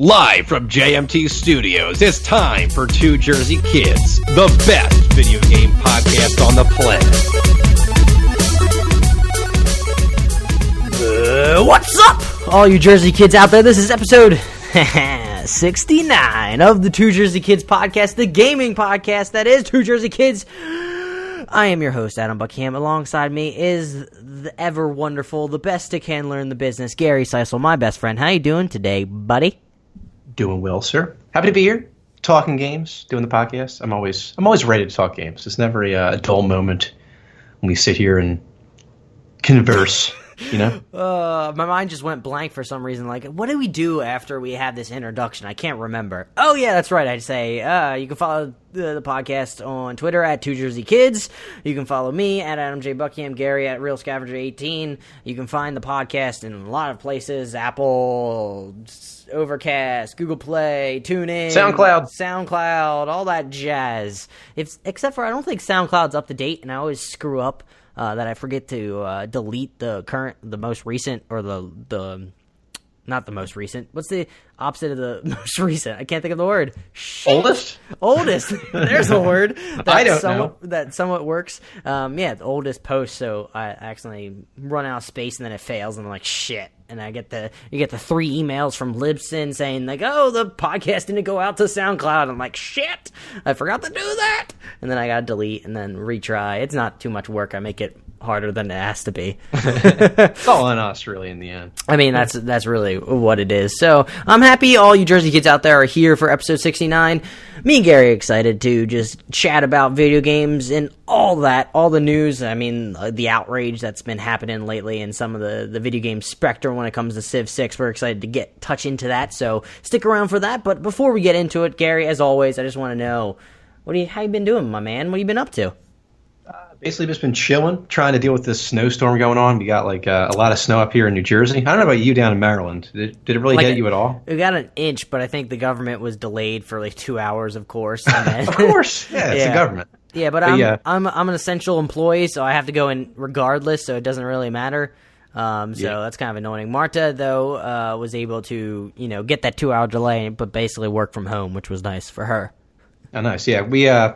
Live from JMT Studios, it's time for Two Jersey Kids, the best video game podcast on the planet. What's up, all you Jersey kids out there? This is episode 69 of the Two Jersey Kids podcast, the gaming podcast that is Two Jersey Kids. I am your host, Adam Buckham. Alongside me is the ever wonderful, the best stick handler in the business, Gary Seisel, my best friend. How you doing today, buddy? Doing well, sir. Happy to be here, talking games, doing the podcast. I'm always ready to talk games. It's never a dull moment when we sit here and converse. You know? My mind just went blank for some reason. Like, what do we do after we have this introduction? I can't remember. Oh, yeah, that's right. I'd say you can follow the podcast on Twitter at Two Jersey Kids. You can follow me at Adam J. Buckham, Gary at Real Scavenger 18. You can find the podcast in a lot of places: Apple, Overcast, Google Play, TuneIn, SoundCloud, all that jazz. Except for I don't think SoundCloud's up to date, and I always screw up. That I forget to delete the most recent, or not the most recent. What's the opposite of the most recent? I can't think of the word. Shit. Oldest. There's a word. I don't know. That somewhat works. The oldest post. So I accidentally run out of space and then it fails, and I'm like, shit. And you get the 3 emails from Libsyn saying like, oh, the podcast didn't go out to SoundCloud. I'm like, shit, I forgot to do that. And then I got to delete and then retry. It's not too much work. I make it harder than it has to be. It's all on us, really, in the end. I mean, that's really what it is. So I'm happy all you Jersey kids out there are here for episode 69. Me and Gary are excited to just chat about video games and all the news. I mean, the outrage that's been happening lately in some of the video game spectrum when it comes to Civ 6. We're excited to touch into that, so stick around for that. But before we get into it, Gary, as always, I just want to know, how you been doing, my man? What have you been up to? Basically just been chilling, trying to deal with this snowstorm going on. We got a lot of snow up here in New Jersey. I don't know about you down in Maryland. Did it really hit you at all? We got an inch, but I think the government was delayed for 2 hours, of course. And then, of course. Yeah, it's the government. Yeah, but I'm an essential employee, so I have to go in regardless, so it doesn't really matter. That's kind of annoying. Marta, though, was able to, get that 2-hour delay, but basically work from home, which was nice for her. Oh, nice. Yeah,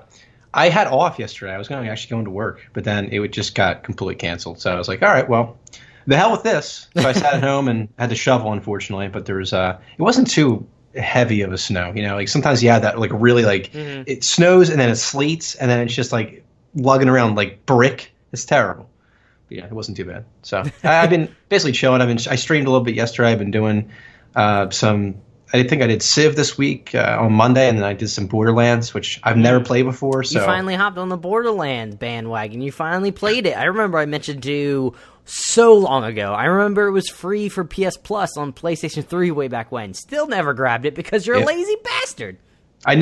I had off yesterday. I was actually going to work, but then it just got completely canceled. So I was like, all right, well, the hell with this. So I sat at home and had to shovel, unfortunately. But there was it wasn't too heavy of a snow. Sometimes you have that really it snows and then it sleets and then it's just lugging around like brick. It's terrible. But yeah, it wasn't too bad. So I've been basically chilling. I streamed a little bit yesterday. I've been doing I think I did Civ this week on Monday, and then I did some Borderlands, which I've never played before. So you finally hopped on the Borderlands bandwagon. You finally played it. I remember I mentioned to you so long ago. I remember it was free for PS Plus on PlayStation 3 way back when. Still never grabbed it because you're a lazy bastard. I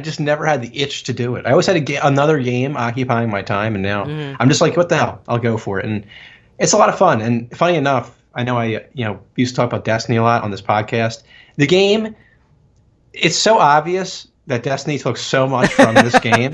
just never had the itch to do it. I always had another game occupying my time, and now I'm just like, what the hell? I'll go for it. And it's a lot of fun. And funny enough, I know I used to talk about Destiny a lot on this podcast. The game, it's so obvious that Destiny took so much from this game.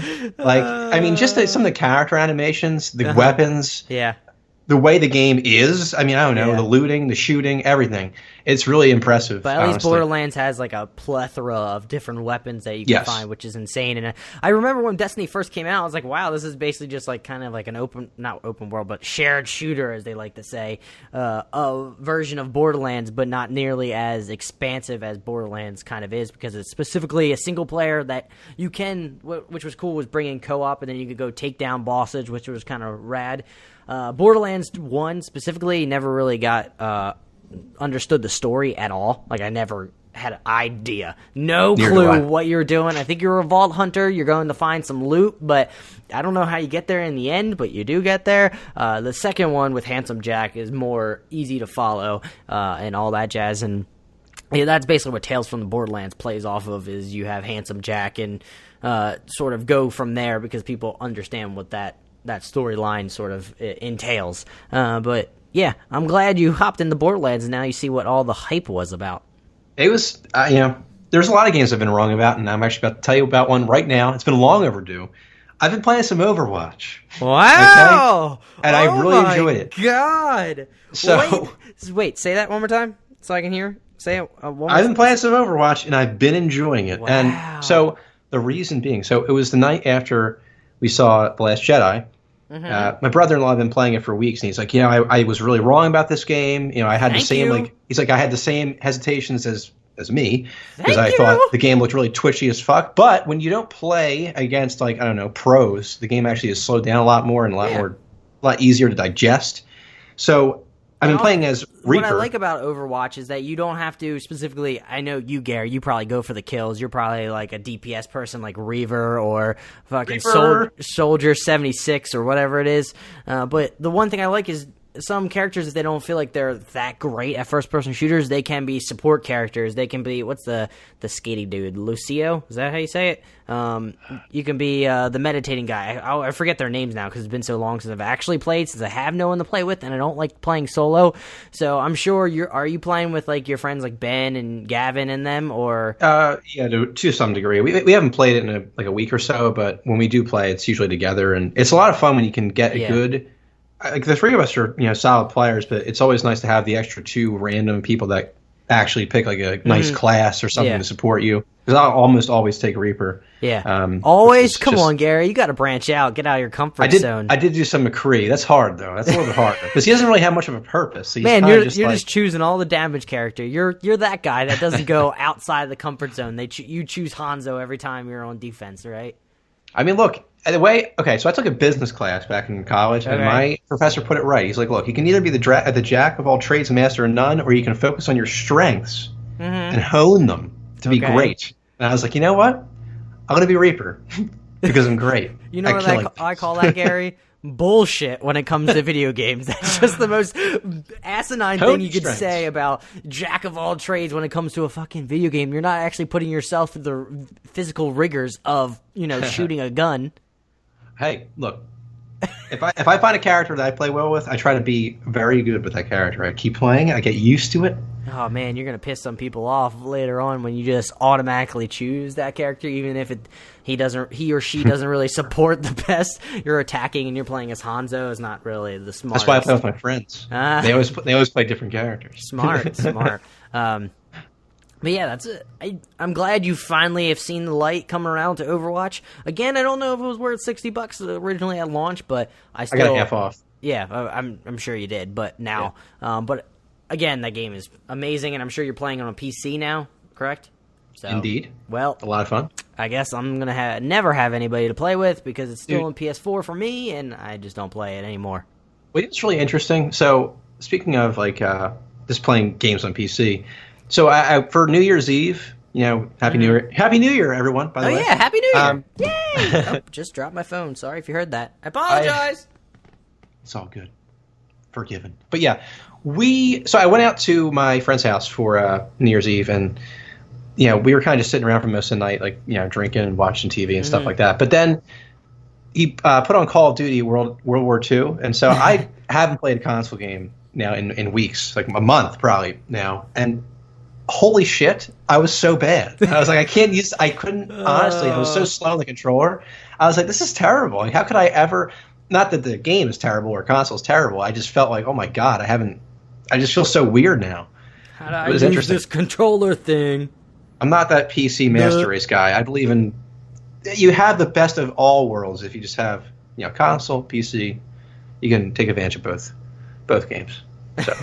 Just some of the character animations, the weapons, the way the game is. I don't know, the looting, the shooting, everything. It's really impressive. But at least Borderlands has a plethora of different weapons that you can find, which is insane. And I remember when Destiny first came out, I was like, wow, this is basically just kind of an not open world, but shared shooter, as they like to say, a version of Borderlands, but not nearly as expansive as Borderlands kind of is, because it's specifically a single player that you can, which was cool, was bringing co-op, and then you could go take down bosses, which was kind of rad. Borderlands 1 specifically never really got understood the story at all. I never had an idea. No clue what you're doing. I think you're a vault hunter. You're going to find some loot, but I don't know how you get there in the end, but you do get there. The second one with Handsome Jack is more easy to follow and all that jazz. And that's basically what Tales from the Borderlands plays off of, is you have Handsome Jack and sort of go from there because people understand what that storyline sort of entails. But yeah, I'm glad you hopped into Borderlands and now you see what all the hype was about. It was, there's a lot of games I've been wrong about, and I'm actually about to tell you about one right now. It's been long overdue. I've been playing some Overwatch. Wow! Okay? And I really enjoyed it. God! So wait, say that one more time so I can hear. Say it. I've been playing some Overwatch, and I've been enjoying it. Wow. And so the reason being, so it was the night after we saw The Last Jedi. Mm-hmm. My brother-in-law had been playing it for weeks, and he's like, I was really wrong about this game. I had the same I had the same hesitations as me, because I thought the game looked really twitchy as fuck. But when you don't play against pros, the game actually is slowed down a lot more and a lot easier to digest. So I've been playing as Reaper. What I like about Overwatch is that you don't have to specifically. I know you, Gary. You probably go for the kills. You're probably like a DPS person, like Reaver or fucking Soldier 76 or whatever it is. But the one thing I like is some characters, if they don't feel like they're that great at first-person shooters, they can be support characters. They can be, what's the skating dude? Lucio? Is that how you say it? You can be the meditating guy. I forget their names now because it's been so long since I've actually played, since I have no one to play with, and I don't like playing solo. So I'm sure are you playing with like your friends like Ben and Gavin and them, or? Yeah, to some degree. We haven't played it in a week or so, but when we do play, it's usually together, and it's a lot of fun when you can get a good. Like the three of us are, solid players, but it's always nice to have the extra two random people that actually pick like a nice class or something to support you. Because I'll almost always take Reaper. Yeah. Always? Come on, Gary. You got to branch out. Get out of your comfort zone. I did do some McCree. That's hard, though. That's a little bit harder. Because he doesn't really have much of a purpose. So man, you're just choosing all the damage character. You're that guy that doesn't go outside the comfort zone. You choose Hanzo every time you're on defense, right? I mean, look. So I took a business class back in college, and my professor put it right. He's like, look, you can either be the jack of all trades and master of none, or you can focus on your strengths and hone them to be great. And I was like, you know what? I'm going to be Reaper because I'm great. You know what I call that, Gary? Bullshit when it comes to video games. That's just the most asinine thing you could say about jack of all trades when it comes to a fucking video game. You're not actually putting yourself through the physical rigors of, shooting a gun. Hey, look. If I find a character that I play well with, I try to be very good with that character. I keep playing, I get used to it. Oh man, you're gonna piss some people off later on when you just automatically choose that character, even if he or she doesn't really support the best. You're attacking and you're playing as Hanzo is not really the smartest. That's why I play with my friends. They always play different characters. Smart. But yeah, that's it. I'm glad you finally have seen the light coming around to Overwatch. Again, I don't know if it was worth $60 originally at launch, but I got half off. Yeah, I'm sure you did. But now, but again, that game is amazing, and I'm sure you're playing on a PC now, correct? So, indeed. Well, a lot of fun. I guess I'm gonna never have anybody to play with because it's still on PS4 for me, and I just don't play it anymore. Well, it's really interesting. So speaking of just playing games on PC. So I for New Year's Eve, Happy New Year, everyone. By the way. Oh yeah, Happy New Year! Yay! Just dropped my phone. Sorry if you heard that. I apologize. It's all good, forgiven. But yeah, So I went out to my friend's house for New Year's Eve, and we were kind of just sitting around for most of the night, drinking and watching TV and stuff like that. But then he put on Call of Duty World War II, and so I haven't played a console game now in weeks, like a month probably now, and. Holy shit, I was so bad. I was like, I couldn't, honestly, I was so slow on the controller. I was like, this is terrible. Like, how could I ever, not that the game is terrible or console is terrible, I just felt like, oh my God, I just feel so weird now. How do I use this controller thing? I'm not that PC master race guy. I believe you have the best of all worlds if you just have, console, PC, you can take advantage of both games. So.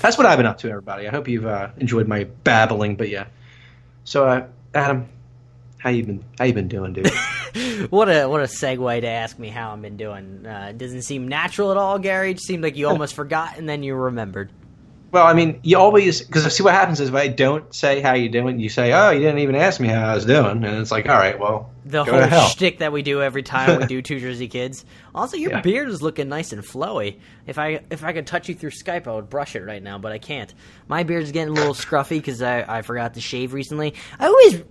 That's what I've been up to, everybody. I hope you've enjoyed my babbling, but yeah. So, Adam, how you been doing, dude? What a segue to ask me how I've been doing. It doesn't seem natural at all, Gary. It seemed like you almost forgot and then you remembered. Well, I mean, you always, because see what happens is if I don't say how you doing, you say, oh, you didn't even ask me how I was doing, and it's like, all right, well, the whole shtick that we do every time we do Two Jersey Kids. Also, your beard is looking nice and flowy. If I could touch you through Skype, I would brush it right now, but I can't. My beard's getting a little scruffy because I forgot to shave recently. I always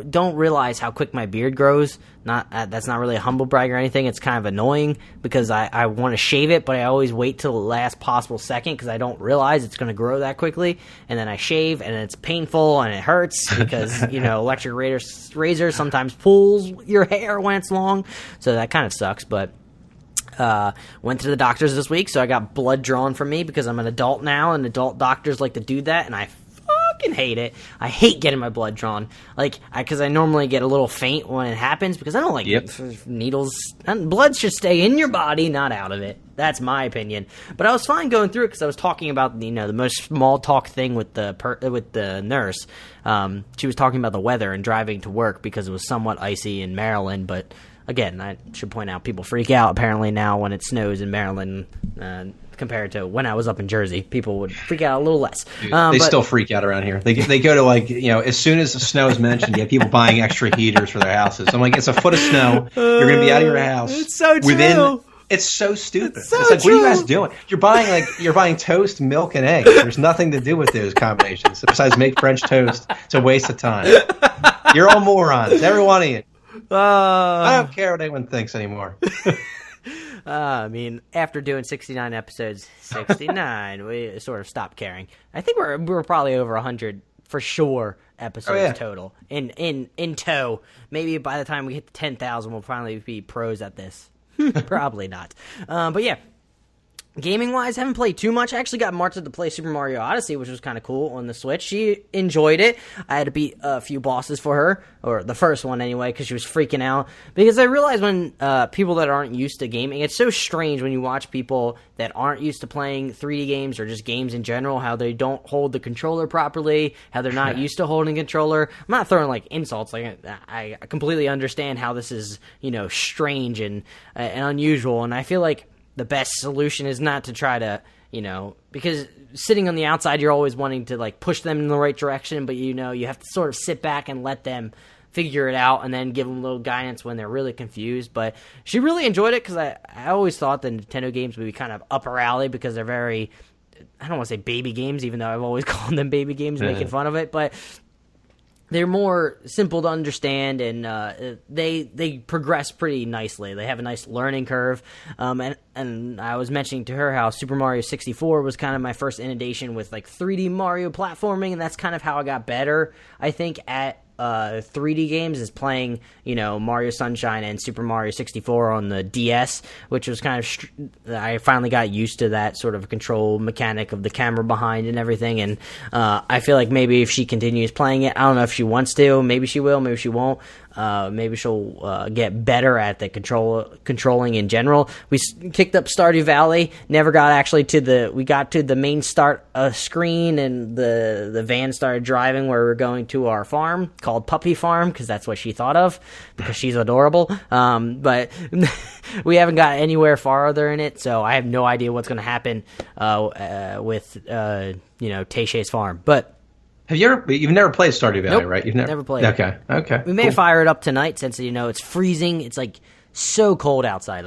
don't realize how quick my beard grows. That's not really a humble brag or anything. It's kind of annoying because I want to shave it, but I always wait till the last possible second because I don't realize it's going to grow that quickly. And then I shave, and it's painful and it hurts because electric razor sometimes pulls your hair when it's long, so that kind of sucks. But went to the doctors this week, so I got blood drawn from me because I'm an adult now, and adult doctors like to do that, and I fucking hate it. I hate getting my blood drawn. Like, because I normally get a little faint when it happens because I don't like needles. Blood should stay in your body, not out of it. That's my opinion. But I was fine going through it because I was talking about, the most small talk thing with the nurse. She was talking about the weather and driving to work because it was somewhat icy in Maryland. But again, I should point out people freak out apparently now when it snows in Maryland. Compared to when I was up in Jersey, people would freak out a little less. They still freak out around here. They go to as soon as the snow is mentioned, you have people buying extra heaters for their houses. I'm like, it's a foot of snow. You're going to be out of your house. It's so true. It's so stupid. It's like, what are you guys doing? You're buying toast, milk, and eggs. There's nothing to do with those combinations besides make French toast. It's a waste of time. You're all morons, every one of you. I don't care what anyone thinks anymore. I mean, after doing 69 episodes, 69, we sort of stopped caring. I think we're probably over 100 for sure episodes total in tow. Maybe by the time we hit the 10,000, we'll finally be pros at this. Probably not. But yeah. Gaming-wise, haven't played too much. I actually got Martha to play Super Mario Odyssey, which was kind of cool on the Switch. She enjoyed it. I had to beat a few bosses for her, or the first one anyway, because she was freaking out. Because I realized when people that aren't used to gaming, it's so strange when you watch people that aren't used to playing 3D games or just games in general, how they don't hold the controller properly, how they're not used to holding a controller. I'm not throwing insults. I completely understand how this is, strange and unusual, and I feel like the best solution is not to try to, because sitting on the outside, you're always wanting to push them in the right direction, but you have to sort of sit back and let them figure it out and then give them a little guidance when they're really confused. But she really enjoyed it because I always thought the Nintendo games would be kind of up her alley because they're very, I don't want to say baby games, even though I've always called them baby games, making fun of it, but they're more simple to understand, and they progress pretty nicely. They have a nice learning curve, and I was mentioning to her how Super Mario 64 was kind of my first inundation with 3D Mario platforming, and that's kind of how I got better, I think, at 3D games is playing, Mario Sunshine and Super Mario 64 on the DS, which was kind of, I finally got used to that sort of control mechanic of the camera behind and everything, and I feel like maybe if she continues playing it, I don't know if she wants to, maybe she will, maybe she won't, maybe she'll get better at the controlling in general. We kicked up Stardew Valley, never got actually we got to the main start screen, and the van started driving where we're going to our farm called Puppy Farm, because that's what she thought of, because she's adorable. But we haven't got anywhere farther in it, so I have no idea what's going to happen with Tayshae's farm. But you've never played Stardew Valley, nope, right? You've never played it. Okay. We may fire it up tonight since it's freezing. It's so cold outside.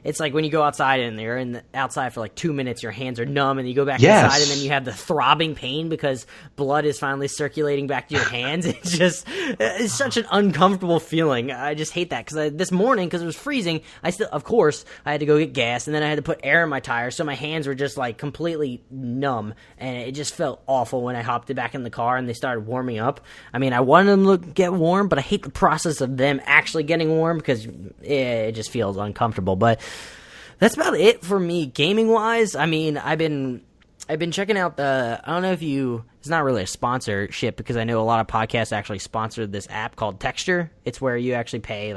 It's like when you go outside and you're outside for 2 minutes, your hands are numb, and you go back inside, and then you have the throbbing pain because blood is finally circulating back to your hands. It's such an uncomfortable feeling. I just hate that because this morning, because it was freezing, I had to go get gas, and then I had to put air in my tires, so my hands were just completely numb, and it just felt awful when I hopped back in the car and they started warming up. I mean, I wanted them to get warm, but I hate the process of them actually getting warm because it just feels uncomfortable. But that's about it for me gaming-wise. I mean, I've been checking out I don't know if it's not really a sponsorship because I know a lot of podcasts actually sponsored this app called Texture. It's where you actually pay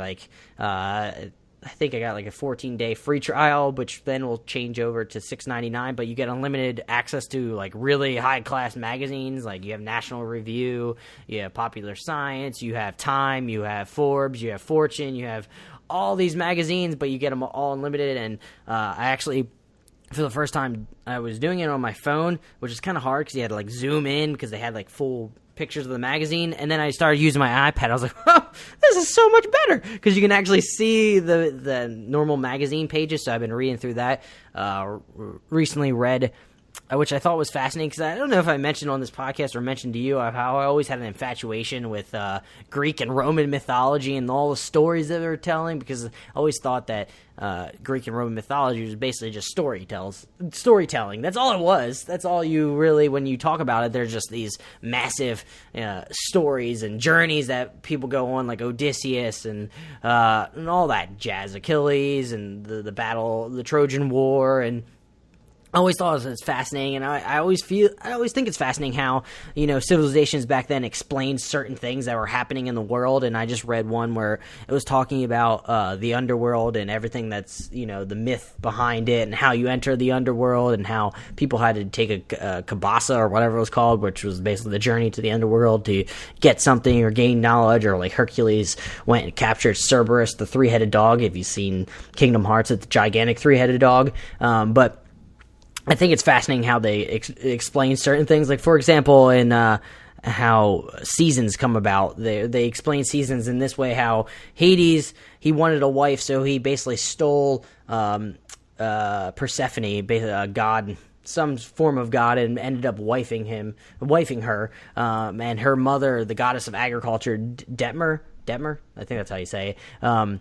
I think I got a 14-day free trial, which then will change over to $6.99, but you get unlimited access to really high-class magazines. You have National Review, you have Popular Science, you have Time, you have Forbes, you have Fortune, you have all these magazines, but you get them all unlimited. And I actually, for the first time, I was doing it on my phone, which is kind of hard because you had to zoom in because they had full pictures of the magazine. And then I started using my iPad. I was like, oh, this is so much better because you can actually see the normal magazine pages. So I've been reading through that. Recently read, which I thought was fascinating because I don't know if I mentioned on this podcast or mentioned to you how I always had an infatuation with Greek and Roman mythology and all the stories that they were telling, because I always thought that Greek and Roman mythology was basically just storytelling. That's all it was. That's all you really, when you talk about it, there's just these massive stories and journeys that people go on, like Odysseus and all that jazz, Achilles and the battle, the Trojan War, and I always thought it was fascinating, and I always think it's fascinating how, civilizations back then explained certain things that were happening in the world. And I just read one where it was talking about the underworld and everything that's, the myth behind it, and how you enter the underworld, and how people had to take a kabasa or whatever it was called, which was basically the journey to the underworld to get something or gain knowledge. Or like Hercules went and captured Cerberus, the three-headed dog. If you've seen Kingdom Hearts, it's the gigantic three-headed dog. But I think it's fascinating how they explain certain things. Like, for example, in how seasons come about. They explain seasons in this way, how Hades, he wanted a wife, so he basically stole Persephone, a god, some form of god, and ended up wifing her. And her mother, the goddess of agriculture, Detmer, I think that's how you say it,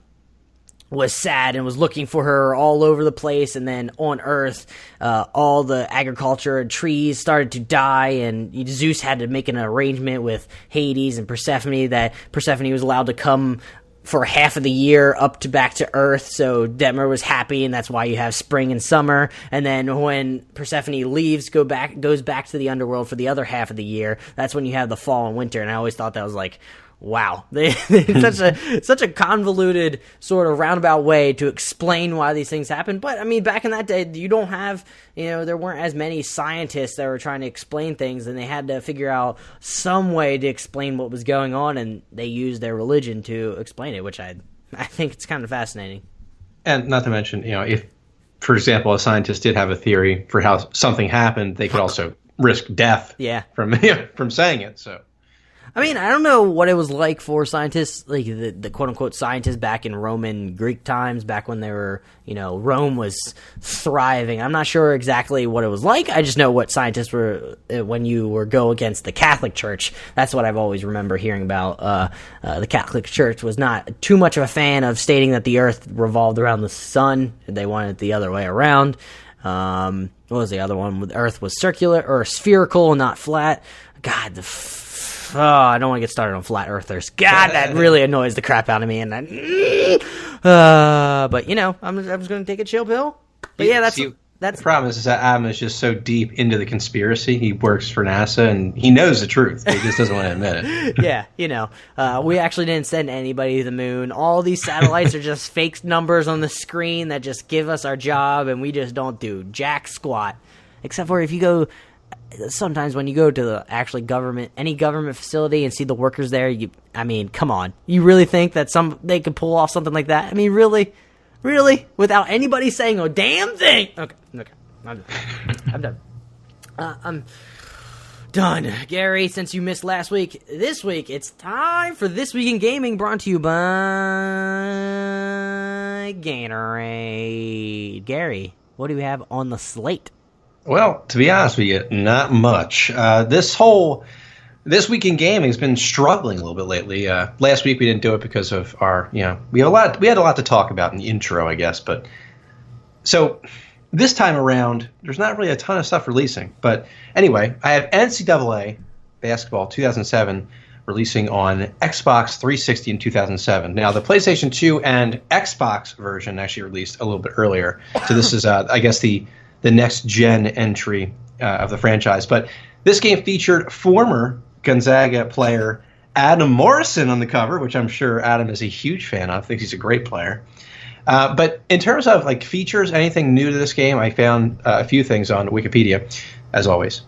was sad and was looking for her all over the place. And then on Earth, all the agriculture and trees started to die, and Zeus had to make an arrangement with Hades and Persephone that Persephone was allowed to come for half of the year back to Earth. So Detmer was happy, and that's why you have spring and summer. And then when Persephone leaves, goes back to the underworld for the other half of the year, that's when you have the fall and winter. And I always thought that was like, wow, such a convoluted sort of roundabout way to explain why these things happen. But I mean, back in that day, you don't have, there weren't as many scientists that were trying to explain things, and they had to figure out some way to explain what was going on, and they used their religion to explain it, which I think it's kind of fascinating. And not to mention, if, for example, a scientist did have a theory for how something happened, they could also risk death from saying it. So. I mean, I don't know what it was like for scientists, like the quote-unquote scientists back in Roman Greek times, back when they were, Rome was thriving. I'm not sure exactly what it was like. I just know what scientists were when you were go against the Catholic Church. That's what I've always remember hearing about. The Catholic Church was not too much of a fan of stating that the Earth revolved around the sun. They wanted it the other way around. What was the other one? The Earth was circular or spherical, not flat. God, I don't want to get started on flat earthers. God, that really annoys the crap out of me. And but I'm just going to take a chill pill. But yeah, that's the problem is that Adam is just so deep into the conspiracy. He works for NASA and he knows the truth. He just doesn't want to admit it. Yeah, we actually didn't send anybody to the moon. All these satellites are just fake numbers on the screen that just give us our job, and we just don't do jack squat. Except for if you go. Sometimes when you go to the any government facility and see the workers there, come on. You really think that they could pull off something like that? I mean, really? Without anybody saying a damn thing? Okay. I'm done. I'm done. Gary, since you missed last week, this week, it's time for This Week in Gaming, brought to you by Gatorade. Gary, what do we have on the slate? Well, to be honest with you, not much. This Week in Gaming has been struggling a little bit lately. Last week we didn't do it because of our, we had a lot to talk about in the intro, I guess. But so this time around, there's not really a ton of stuff releasing. But anyway, I have NCAA Basketball 2007 releasing on Xbox 360 in 2007. Now, the PlayStation 2 and Xbox version actually released a little bit earlier. So this is, I guess, the next-gen entry of the franchise. But this game featured former Gonzaga player Adam Morrison on the cover, which I'm sure Adam is a huge fan of. Thinks he's a great player. But in terms of features, anything new to this game, I found a few things on Wikipedia, as always.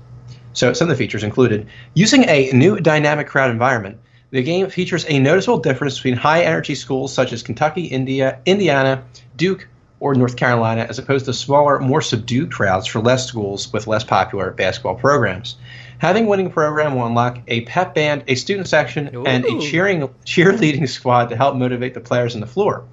So some of the features included using a new dynamic crowd environment. The game features a noticeable difference between high-energy schools such as Kentucky, Indiana, Duke, or North Carolina, as opposed to smaller, more subdued crowds for less schools with less popular basketball programs. Having a winning program will unlock a pep band, a student section, and a cheerleading squad to help motivate the players on the floor.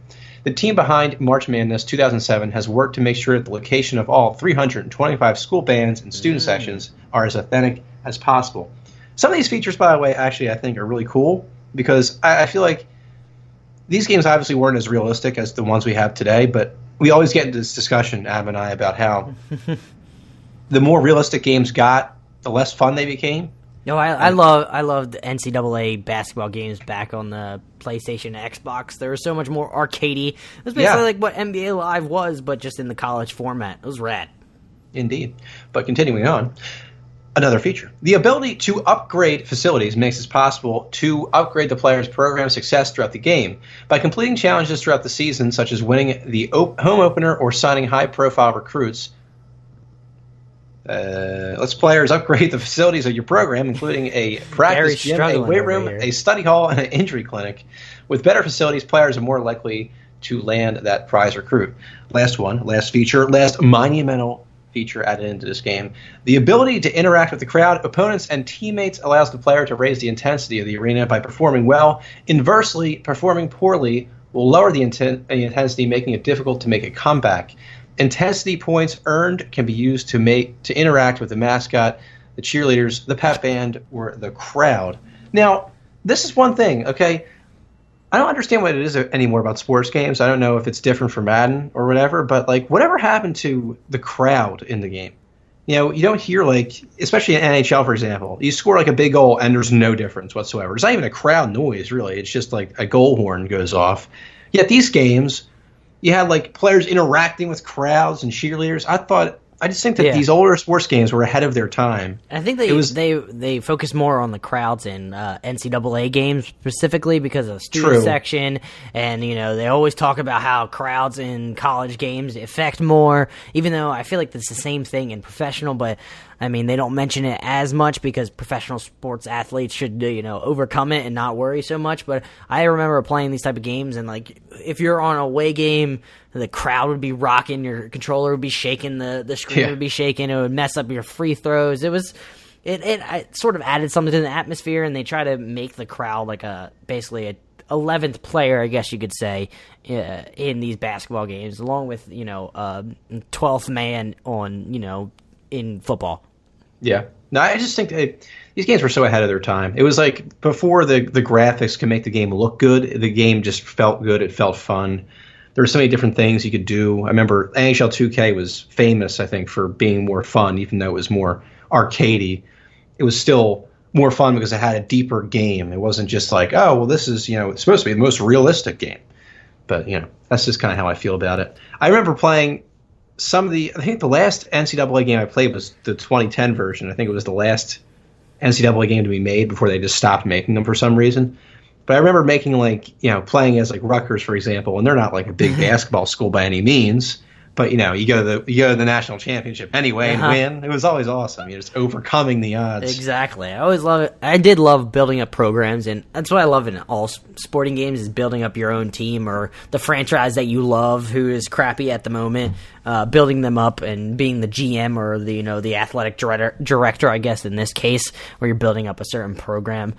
The team behind March Madness 2007 has worked to make sure that the location of all 325 school bands and student sections are as authentic as possible. Some of these features, by the way, actually I think are really cool because I feel like these games obviously weren't as realistic as the ones we have today, but we always get into this discussion, Ab and I, about how the more realistic games got, the less fun they became. No, I loved NCAA basketball games back on the PlayStation and Xbox. They were so much more arcadey. It was basically like what NBA Live was, but just in the college format. It was rad. Indeed. But continuing on, another feature. The ability to upgrade facilities makes it possible to upgrade the player's program success throughout the game. By completing challenges throughout the season, such as winning the home opener or signing high-profile recruits, lets players upgrade the facilities of your program, including a practice gym, a weight room, a study hall, and an injury clinic. With better facilities, players are more likely to land that prize recruit. Last feature, last monumental feature added into this game. The ability to interact with the crowd, opponents, and teammates allows the player to raise the intensity of the arena by performing well. Inversely, performing poorly will lower the intensity, making it difficult to make a comeback. Intensity points earned can be used to interact with the mascot, the cheerleaders, the pep band, or the crowd. Now, this is one thing, okay? I don't understand what it is anymore about sports games. I don't know if it's different for Madden or whatever, but like whatever happened to the crowd in the game? You know, you don't hear like, especially in NHL, for example, you score like a big goal and there's no difference whatsoever. It's not even a crowd noise, really. It's just like a goal horn goes off. Yet these games, you had like players interacting with crowds and cheerleaders. I just think that these older sports games were ahead of their time. I think they focus more on the crowds in NCAA games specifically because of the student section, and you know they always talk about how crowds in college games affect more. Even though I feel like it's the same thing in professional, but I mean they don't mention it as much because professional sports athletes should overcome it and not worry so much. But I remember playing these type of games, and like if you're on a away game, the crowd would be rocking, your controller would be shaking, the screen would be shaking, it would mess up your free throws. It sort of added something to the atmosphere, and they try to make the crowd like basically a 11th player, I guess you could say, in these basketball games, along with 12th man on in football. Yeah. No, I just think these games were so ahead of their time. It was like before the graphics could make the game look good, the game just felt good. It felt fun. There were so many different things you could do. I remember NHL 2K was famous, I think, for being more fun, even though it was more arcadey. It was still more fun because it had a deeper game. It wasn't just like, oh, well, this is, it's supposed to be the most realistic game. But, that's just kind of how I feel about it. I remember playing I think the last NCAA game I played was the 2010 version. I think it was the last NCAA game to be made before they just stopped making them for some reason. But I remember making playing as like Rutgers, for example, and they're not like a big basketball school by any means. But you go to the national championship anyway and win. It was always awesome. You're just overcoming the odds. Exactly. I always love it. I did love building up programs, and that's what I love in all sporting games is building up your own team or the franchise that you love, who is crappy at the moment. Building them up and being the GM or the athletic director, I guess in this case, where you're building up a certain program.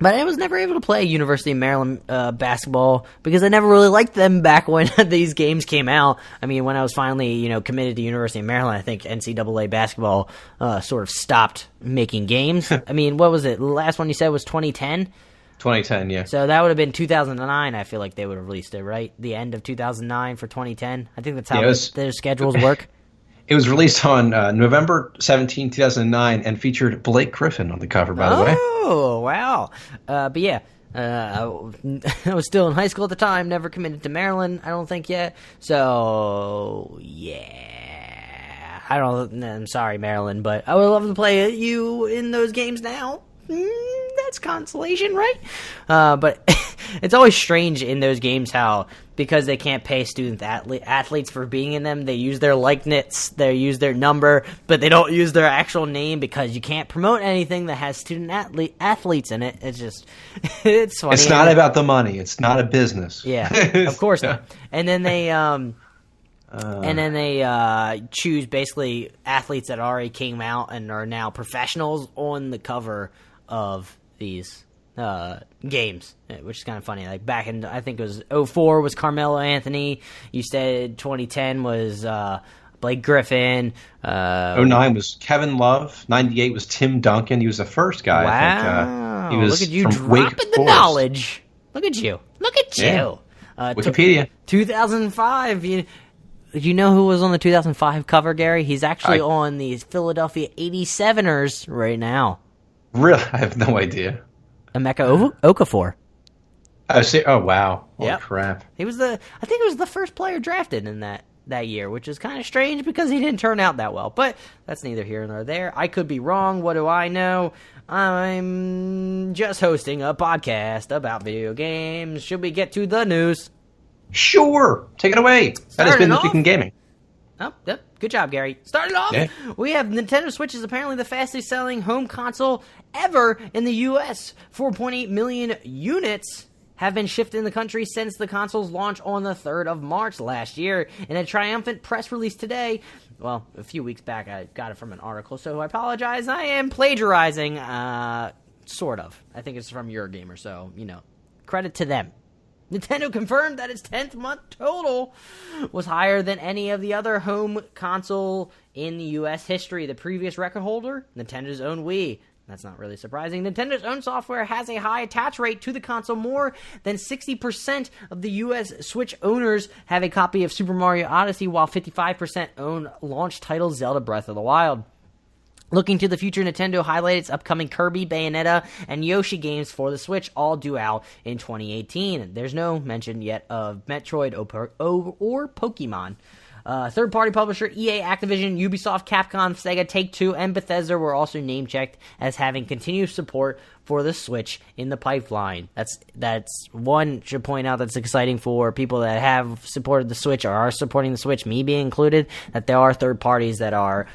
But I was never able to play University of Maryland basketball because I never really liked them back when these games came out. I mean, when I was finally, committed to University of Maryland, I think NCAA basketball sort of stopped making games. I mean, what was it? The last one you said was 2010? 2010, yeah. So that would have been 2009, I feel like they would have released it, right? The end of 2009 for 2010? I think that's how their schedules work. It was released on November 17, 2009, and featured Blake Griffin on the cover, by the way. Oh, wow. But yeah, I was still in high school at the time, never committed to Maryland, I don't think yet. So, yeah. I'm sorry, Maryland, but I would love to play you in those games now. That's consolation, right? But it's always strange in those games how, because they can't pay student athletes for being in them, they use their likeness, they use their number, but they don't use their actual name because you can't promote anything that has student athletes in it. It's just, it's funny. It's not about the money. It's not a business. Yeah, of course not. And then they, choose basically athletes that already came out and are now professionals on the cover of these games, which is kind of funny. Like back in, I think it was 2004 was Carmelo Anthony. You said 2010 was Blake Griffin. 2009 was Kevin Love. 98 was Tim Duncan. He was the first guy. Wow. I think. He was look at you from dropping the knowledge. Look at you. Look at you. Yeah. Wikipedia. 2005. You know who was on the 2005 cover, Gary? He's actually on the Philadelphia 87ers right now. Really? I have no idea. Emeka Okafor. Oh, wow. Holy crap. I think he was the first player drafted in that that year, which is kind of strange because he didn't turn out that well. But that's neither here nor there. I could be wrong. What do I know? I'm just hosting a podcast about video games. Should we get to the news? Sure. Take it away. That has been This Week in Gaming. Oh, yep. Good job, Gary. Starting off, we have Nintendo Switch is apparently the fastest selling home console ever in the U.S. 4.8 million units have been shipped in the country since the console's launch on the 3rd of March last year. In a triumphant press release today, well, a few weeks back, I got it from an article, so I apologize. I am plagiarizing, sort of. I think it's from Eurogamer, so, credit to them. Nintendo confirmed that its 10th month total was higher than any of the other home console in the U.S. history. The previous record holder, Nintendo's own Wii. That's not really surprising. Nintendo's own software has a high attach rate to the console. More than 60% of the U.S. Switch owners have a copy of Super Mario Odyssey, while 55% own launch title Zelda Breath of the Wild. Looking to the future, Nintendo highlighted its upcoming Kirby, Bayonetta, and Yoshi games for the Switch, all due out in 2018. There's no mention yet of Metroid or Pokemon. Third-party publisher EA, Activision, Ubisoft, Capcom, Sega, Take-Two, and Bethesda were also name-checked as having continued support for the Switch in the pipeline. That's one should point out that's exciting for people that have supported the Switch or are supporting the Switch, me being included, that there are third parties that are,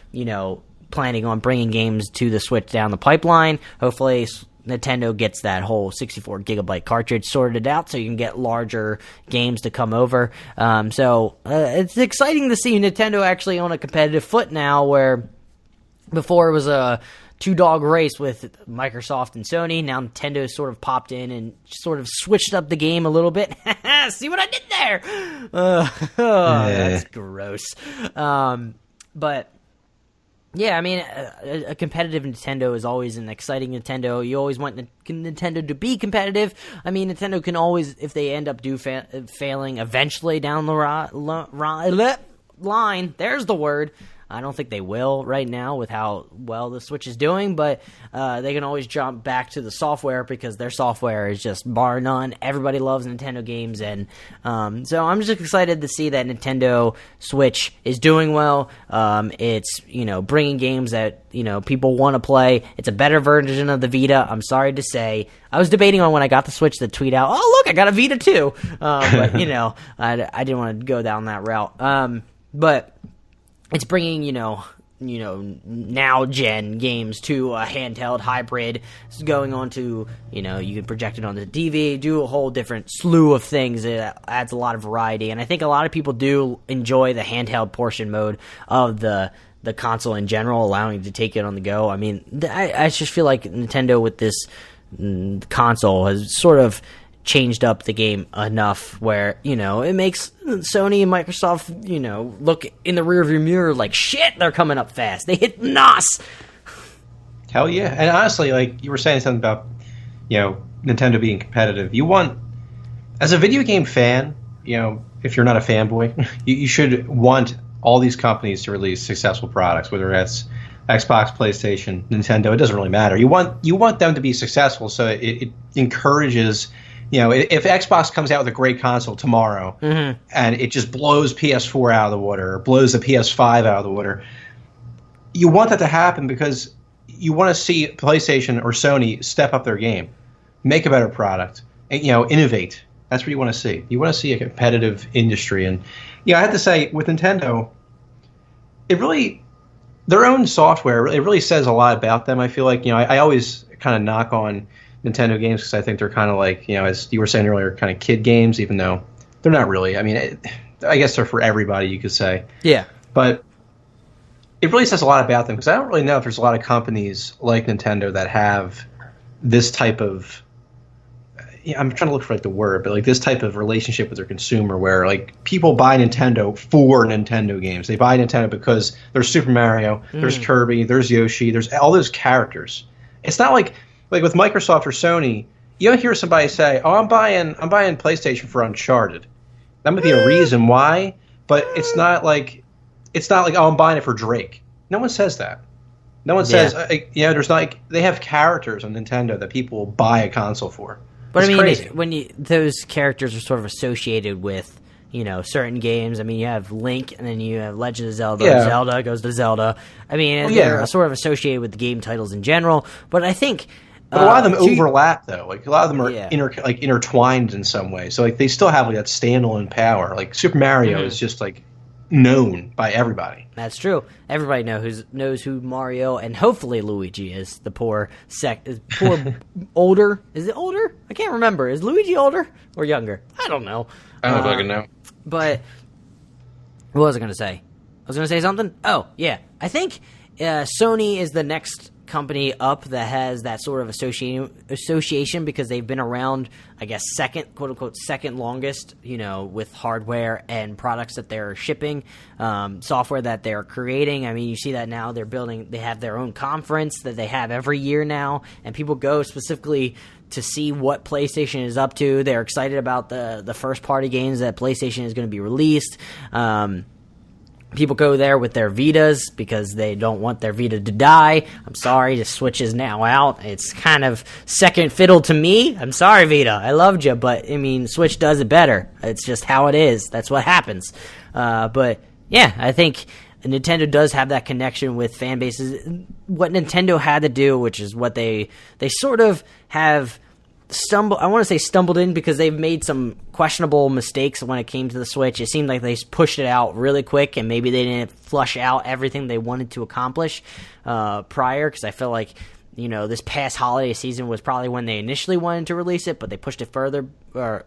planning on bringing games to the Switch down the pipeline. Hopefully Nintendo gets that whole 64 gigabyte cartridge sorted out so you can get larger games to come over. So it's exciting to see Nintendo actually on a competitive foot now, where before it was a two-dog race with Microsoft and Sony. Now Nintendo sort of popped in and sort of switched up the game a little bit. See what I did there? That's gross. But yeah, I mean, a competitive Nintendo is always an exciting Nintendo. You always want Nintendo to be competitive. I mean, Nintendo can always, if they end up failing eventually down the line, there's the word. I don't think they will right now with how well the Switch is doing, but they can always jump back to the software because their software is just bar none. Everybody loves Nintendo games, and so I'm just excited to see that Nintendo Switch is doing well. It's bringing games that people want to play. It's a better version of the Vita. I'm sorry to say, I was debating on when I got the Switch to tweet out, "Oh look, I got a Vita too," but I didn't want to go down that route. But it's bringing, now gen games to a handheld hybrid. It's going on to, you can project it on the TV, do a whole different slew of things. It adds a lot of variety. And I think a lot of people do enjoy the handheld portion mode of the console in general, allowing you to take it on the go. I mean, I just feel like Nintendo with this console has sort of changed up the game enough where, it makes Sony and Microsoft, look in the rearview mirror like, shit, they're coming up fast. They hit NOS. Hell yeah. And honestly, like you were saying something about, Nintendo being competitive. You want, as a video game fan, if you're not a fanboy, you should want all these companies to release successful products, whether that's Xbox, PlayStation, Nintendo, it doesn't really matter. You want them to be successful, so it encourages. If Xbox comes out with a great console tomorrow and it just blows PS4 out of the water or blows the PS5 out of the water, you want that to happen because you want to see PlayStation or Sony step up their game, make a better product, and, innovate. That's what you want to see. You want to see a competitive industry. And, I have to say, with Nintendo, their own software, it really says a lot about them. I feel like, I always kind of knock on Nintendo games because I think they're kind of like, as you were saying earlier, kind of kid games, even though they're not really. I mean, I guess they're for everybody, you could say. Yeah. But it really says a lot about them because I don't really know if there's a lot of companies like Nintendo that have this type of, I'm trying to look for the word, but this type of relationship with their consumer where people buy Nintendo for Nintendo games. They buy Nintendo because there's Super Mario, there's Kirby, there's Yoshi, there's all those characters. It's not like with Microsoft or Sony, you don't hear somebody say, "Oh, I'm buying PlayStation for Uncharted." That might be a reason why, but it's not like, "Oh, I'm buying it for Drake." No one says that. No one says, there's not they have characters on Nintendo that people will buy a console for. But it's crazy. When those characters are sort of associated with certain games. I mean, you have Link, and then you have Legend of Zelda. Yeah. Zelda goes to Zelda. I mean, they're sort of associated with the game titles in general. But I think... But a lot of them overlap, though. Like, a lot of them are intertwined in some way. So, like, they still have, like, that standalone power. Like, Super Mario is just, like, known by everybody. That's true. Everybody knows who Mario and hopefully Luigi is. The poor older. Is it older? I can't remember. Is Luigi older or younger? I don't know. I don't fucking know. But what was I going to say? I was going to say something? Oh, yeah. I think Sony is the next company up that has that sort of association because they've been around, I guess, quote unquote second longest, with hardware and products that they're shipping, software that they're creating. I mean, you see that now they have their own conference that they have every year now, and people go specifically to see what PlayStation is up to. They're excited about the first party games that PlayStation is going to be released. People go there with their Vitas because they don't want their Vita to die. I'm sorry, the Switch is now out. It's kind of second fiddle to me. I'm sorry, Vita. I loved you, but, I mean, Switch does it better. It's just how it is. That's what happens. But, yeah, I think Nintendo does have that connection with fan bases. What Nintendo had to do, which is what they sort of have... stumbled in because they've made some questionable mistakes when it came to the Switch. It seemed like they pushed it out really quick, and maybe they didn't flush out everything they wanted to accomplish prior, because I feel like, this past holiday season was probably when they initially wanted to release it, but they pushed it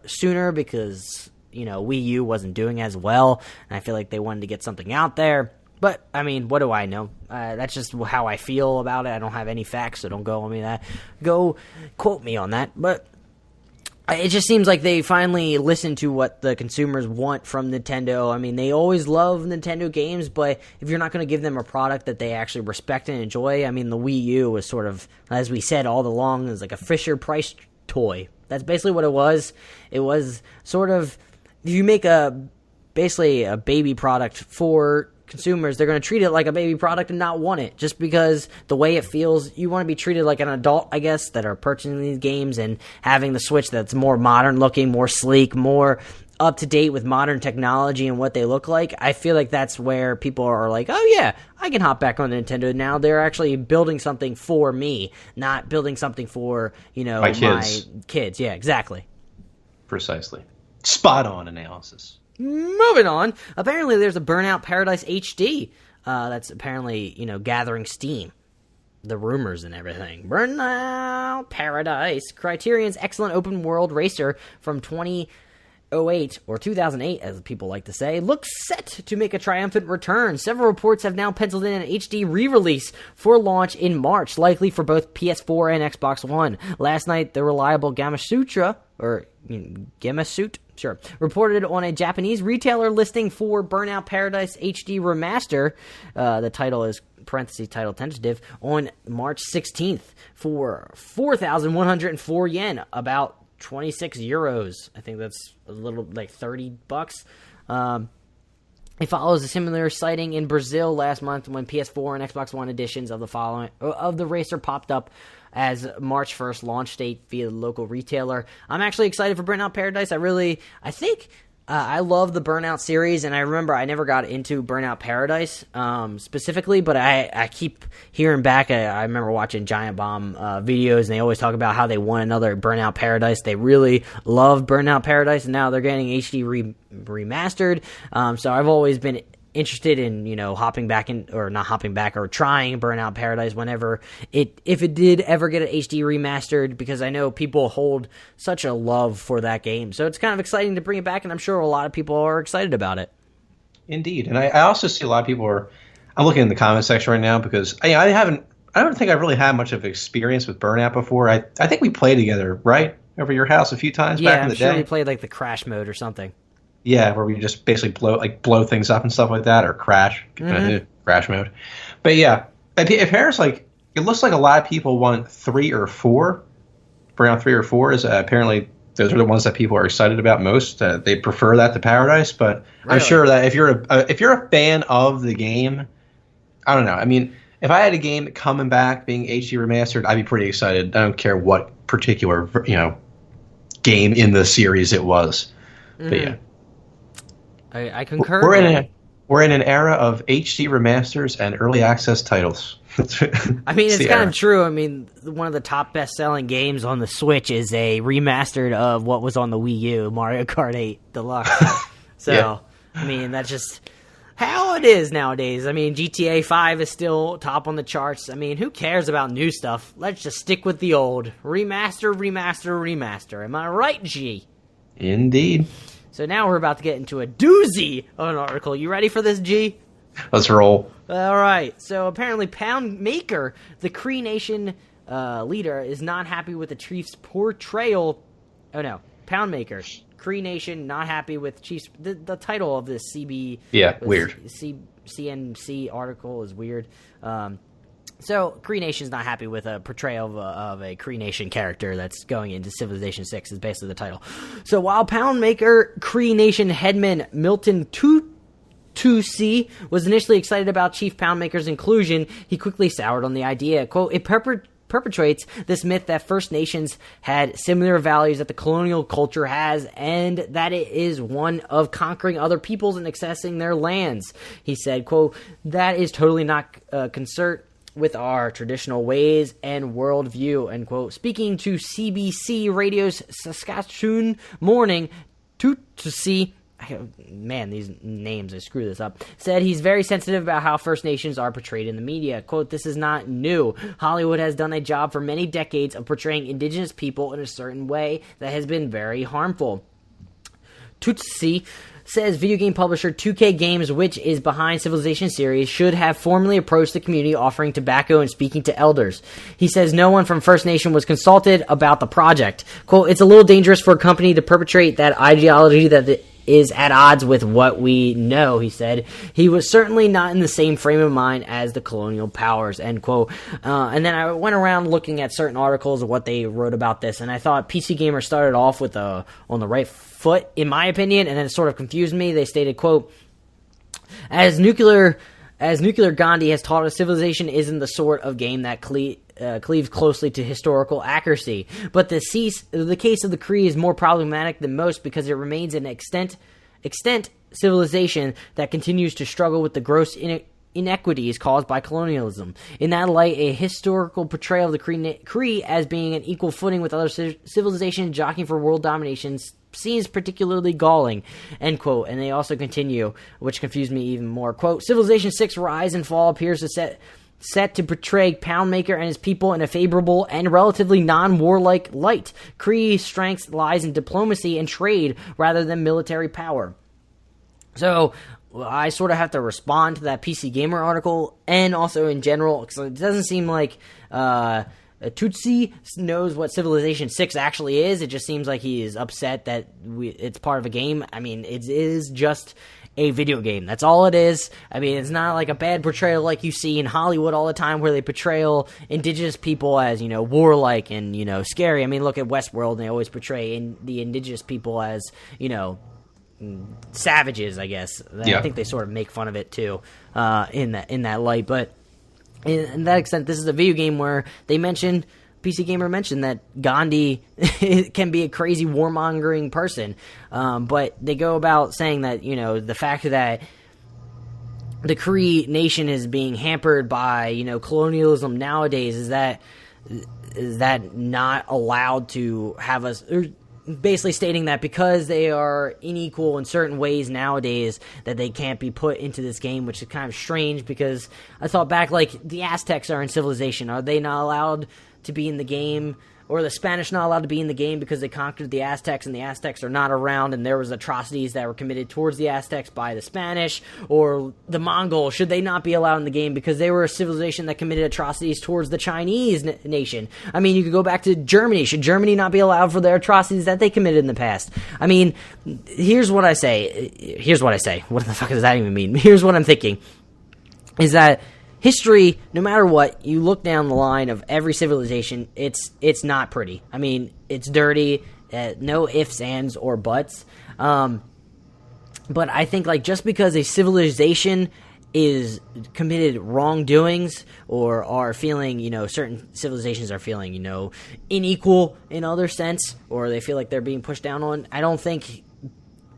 sooner because, Wii U wasn't doing as well, and I feel like they wanted to get something out there. But, I mean, what do I know? That's just how I feel about it. I don't have any facts, so don't go on me that. Go quote me on that. But it just seems like they finally listen to what the consumers want from Nintendo. I mean, they always love Nintendo games, but if you're not going to give them a product that they actually respect and enjoy, I mean, the Wii U was sort of, as we said all along, is like a Fisher-Price toy. That's basically what it was. It was sort of, if you make basically a baby product for consumers, they're going to treat it like a baby product and not want it just because the way it feels. You want to be treated like an adult, I guess, that are purchasing these games and having the Switch that's more modern looking, more sleek, more up to date with modern technology and what they look like. I feel like that's where people are like, oh yeah, I can hop back on Nintendo now. They're actually building something for me, not building something for, my kids. Yeah, exactly. Precisely. Spot on analysis. Moving on, apparently there's a Burnout Paradise HD that's apparently, gathering steam. The rumors and everything. Burnout Paradise, Criterion's excellent open world racer from 2008, or 2008 as people like to say, looks set to make a triumphant return. Several reports have now penciled in an HD re-release for launch in March, likely for both PS4 and Xbox One. Last night, the reliable Gamasutra, reported on a Japanese retailer listing for Burnout Paradise HD Remaster, the title is title tentative, on March 16th for 4,104 yen, about 26 euros. I think that's a little like $30. It follows a similar sighting in Brazil last month when PS4 and Xbox One editions of the racer popped up as March 1st launch date via the local retailer. I'm actually excited for Burnout Paradise. I love the Burnout series, and I remember I never got into Burnout Paradise specifically, but I keep hearing back. I remember watching Giant Bomb videos, and they always talk about how they want another Burnout Paradise. They really love Burnout Paradise, and now they're getting HD remastered. So I've always been interested in, hopping back in, or not hopping back, or trying Burnout Paradise whenever if it did ever get an HD remastered, because I know people hold such a love for that game. So it's kind of exciting to bring it back, and I'm sure a lot of people are excited about it. Indeed. And I also see a lot of people I'm looking in the comment section right now because I don't think I've really had much of experience with Burnout before. I think we played together, right? Over your house a few times back in the day. Yeah, I'm sure we played like the crash mode or something. Yeah, where we just basically blow things up and stuff like that, or crash mode. But yeah, it appears like it looks like a lot of people want 3 or 4. Burnout 3 or 4 is apparently those are the ones that people are excited about most. They prefer that to Paradise, but really? I'm sure that if you're a fan of the game, I don't know. I mean, if I had a game coming back being HD remastered, I'd be pretty excited. I don't care what particular game in the series it was. But yeah. I concur. We're in an era of HD remasters and early access titles. I mean, it's kind of true. I mean, one of the top best-selling games on the Switch is a remastered of what was on the Wii U, Mario Kart 8 Deluxe. So, yeah. I mean, that's just how it is nowadays. I mean, GTA 5 is still top on the charts. I mean, who cares about new stuff? Let's just stick with the old. Remaster, remaster, remaster. Am I right, G? Indeed. So now we're about to get into a doozy of an article. You ready for this, G? Let's roll. All right. So apparently Pound Maker, the Cree Nation leader, is not happy with the Chiefs' portrayal. Oh, no. Pound Maker, Cree Nation, not happy with Chiefs. The title of this weird. CNC article is weird. So Cree Nation's not happy with a portrayal of a Cree Nation character that's going into Civilization 6 is basically the title. So while Pound Maker Cree Nation headman Milton Tusi was initially excited about Chief Poundmaker's inclusion, he quickly soured on the idea. Quote, it perpetrates this myth that First Nations had similar values that the colonial culture has, and that it is one of conquering other peoples and accessing their lands. He said, quote, that is totally not concert with our traditional ways and worldview, end quote. Speaking to CBC Radio's Saskatchewan Morning, Tusi, man, these names, I screw this up, said he's very sensitive about how First Nations are portrayed in the media. Quote, this is not new. Hollywood has done a job for many decades of portraying Indigenous people in a certain way that has been very harmful. Tutsi says video game publisher 2K Games, which is behind Civilization series, should have formally approached the community offering tobacco and speaking to elders. He says no one from First Nation was consulted about the project. Quote, it's a little dangerous for a company to perpetrate that ideology that is at odds with what we know, he said. He was certainly not in the same frame of mind as the colonial powers, end quote. And then I went around looking at certain articles of what they wrote about this, and I thought PC Gamer started off with on the right foot, in my opinion, and then it sort of confused me. They stated, quote, As nuclear Gandhi has taught us, Civilization isn't the sort of game that cleaves closely to historical accuracy. But the case of the Cree is more problematic than most because it remains an extent civilization that continues to struggle with the gross inequities caused by colonialism. In that light, a historical portrayal of the Cree as being an equal footing with other civilizations jockeying for world domination seems particularly galling, end quote. And they also continue, which confused me even more. Quote, Civilization 6 Rise and Fall appears to set to portray Poundmaker and his people in a favorable and relatively non-warlike light. Cree's strength lies in diplomacy and trade rather than military power. So I sort of have to respond to that PC Gamer article, and also in general, because it doesn't seem like Tutsi knows what Civilization 6 actually is. It just seems like he is upset that it's part of a game. I mean, it is just a video game. That's all it is. I mean, it's not like a bad portrayal like you see in Hollywood all the time where they portray indigenous people as, warlike and, scary. I mean, look at Westworld, and they always portray the indigenous people as, savages, I guess. Yeah. I think they sort of make fun of it too, in that light. But in that extent, this is a video game where PC Gamer mentioned that Gandhi can be a crazy warmongering person. But they go about saying that, the fact that the Cree Nation is being hampered by, colonialism nowadays, is that not allowed to have us, basically stating that because they are unequal in certain ways nowadays that they can't be put into this game, which is kind of strange because I thought back, like, the Aztecs are in Civilization. Are they not allowed to be in the game? Or the Spanish not allowed to be in the game because they conquered the Aztecs and the Aztecs are not around and there was atrocities that were committed towards the Aztecs by the Spanish? Or the Mongols, should they not be allowed in the game because they were a civilization that committed atrocities towards the Chinese nation? I mean, you could go back to Germany. Should Germany not be allowed for their atrocities that they committed in the past? I mean, here's what I say. What the fuck does that even mean? Here's what I'm thinking. Is that history, no matter what, you look down the line of every civilization, it's not pretty. I mean, it's dirty, no ifs, ands, or buts. But I think, like, just because a civilization is committed wrongdoings or are feeling, certain civilizations are feeling, unequal in other sense, or they feel like they're being pushed down on, I don't think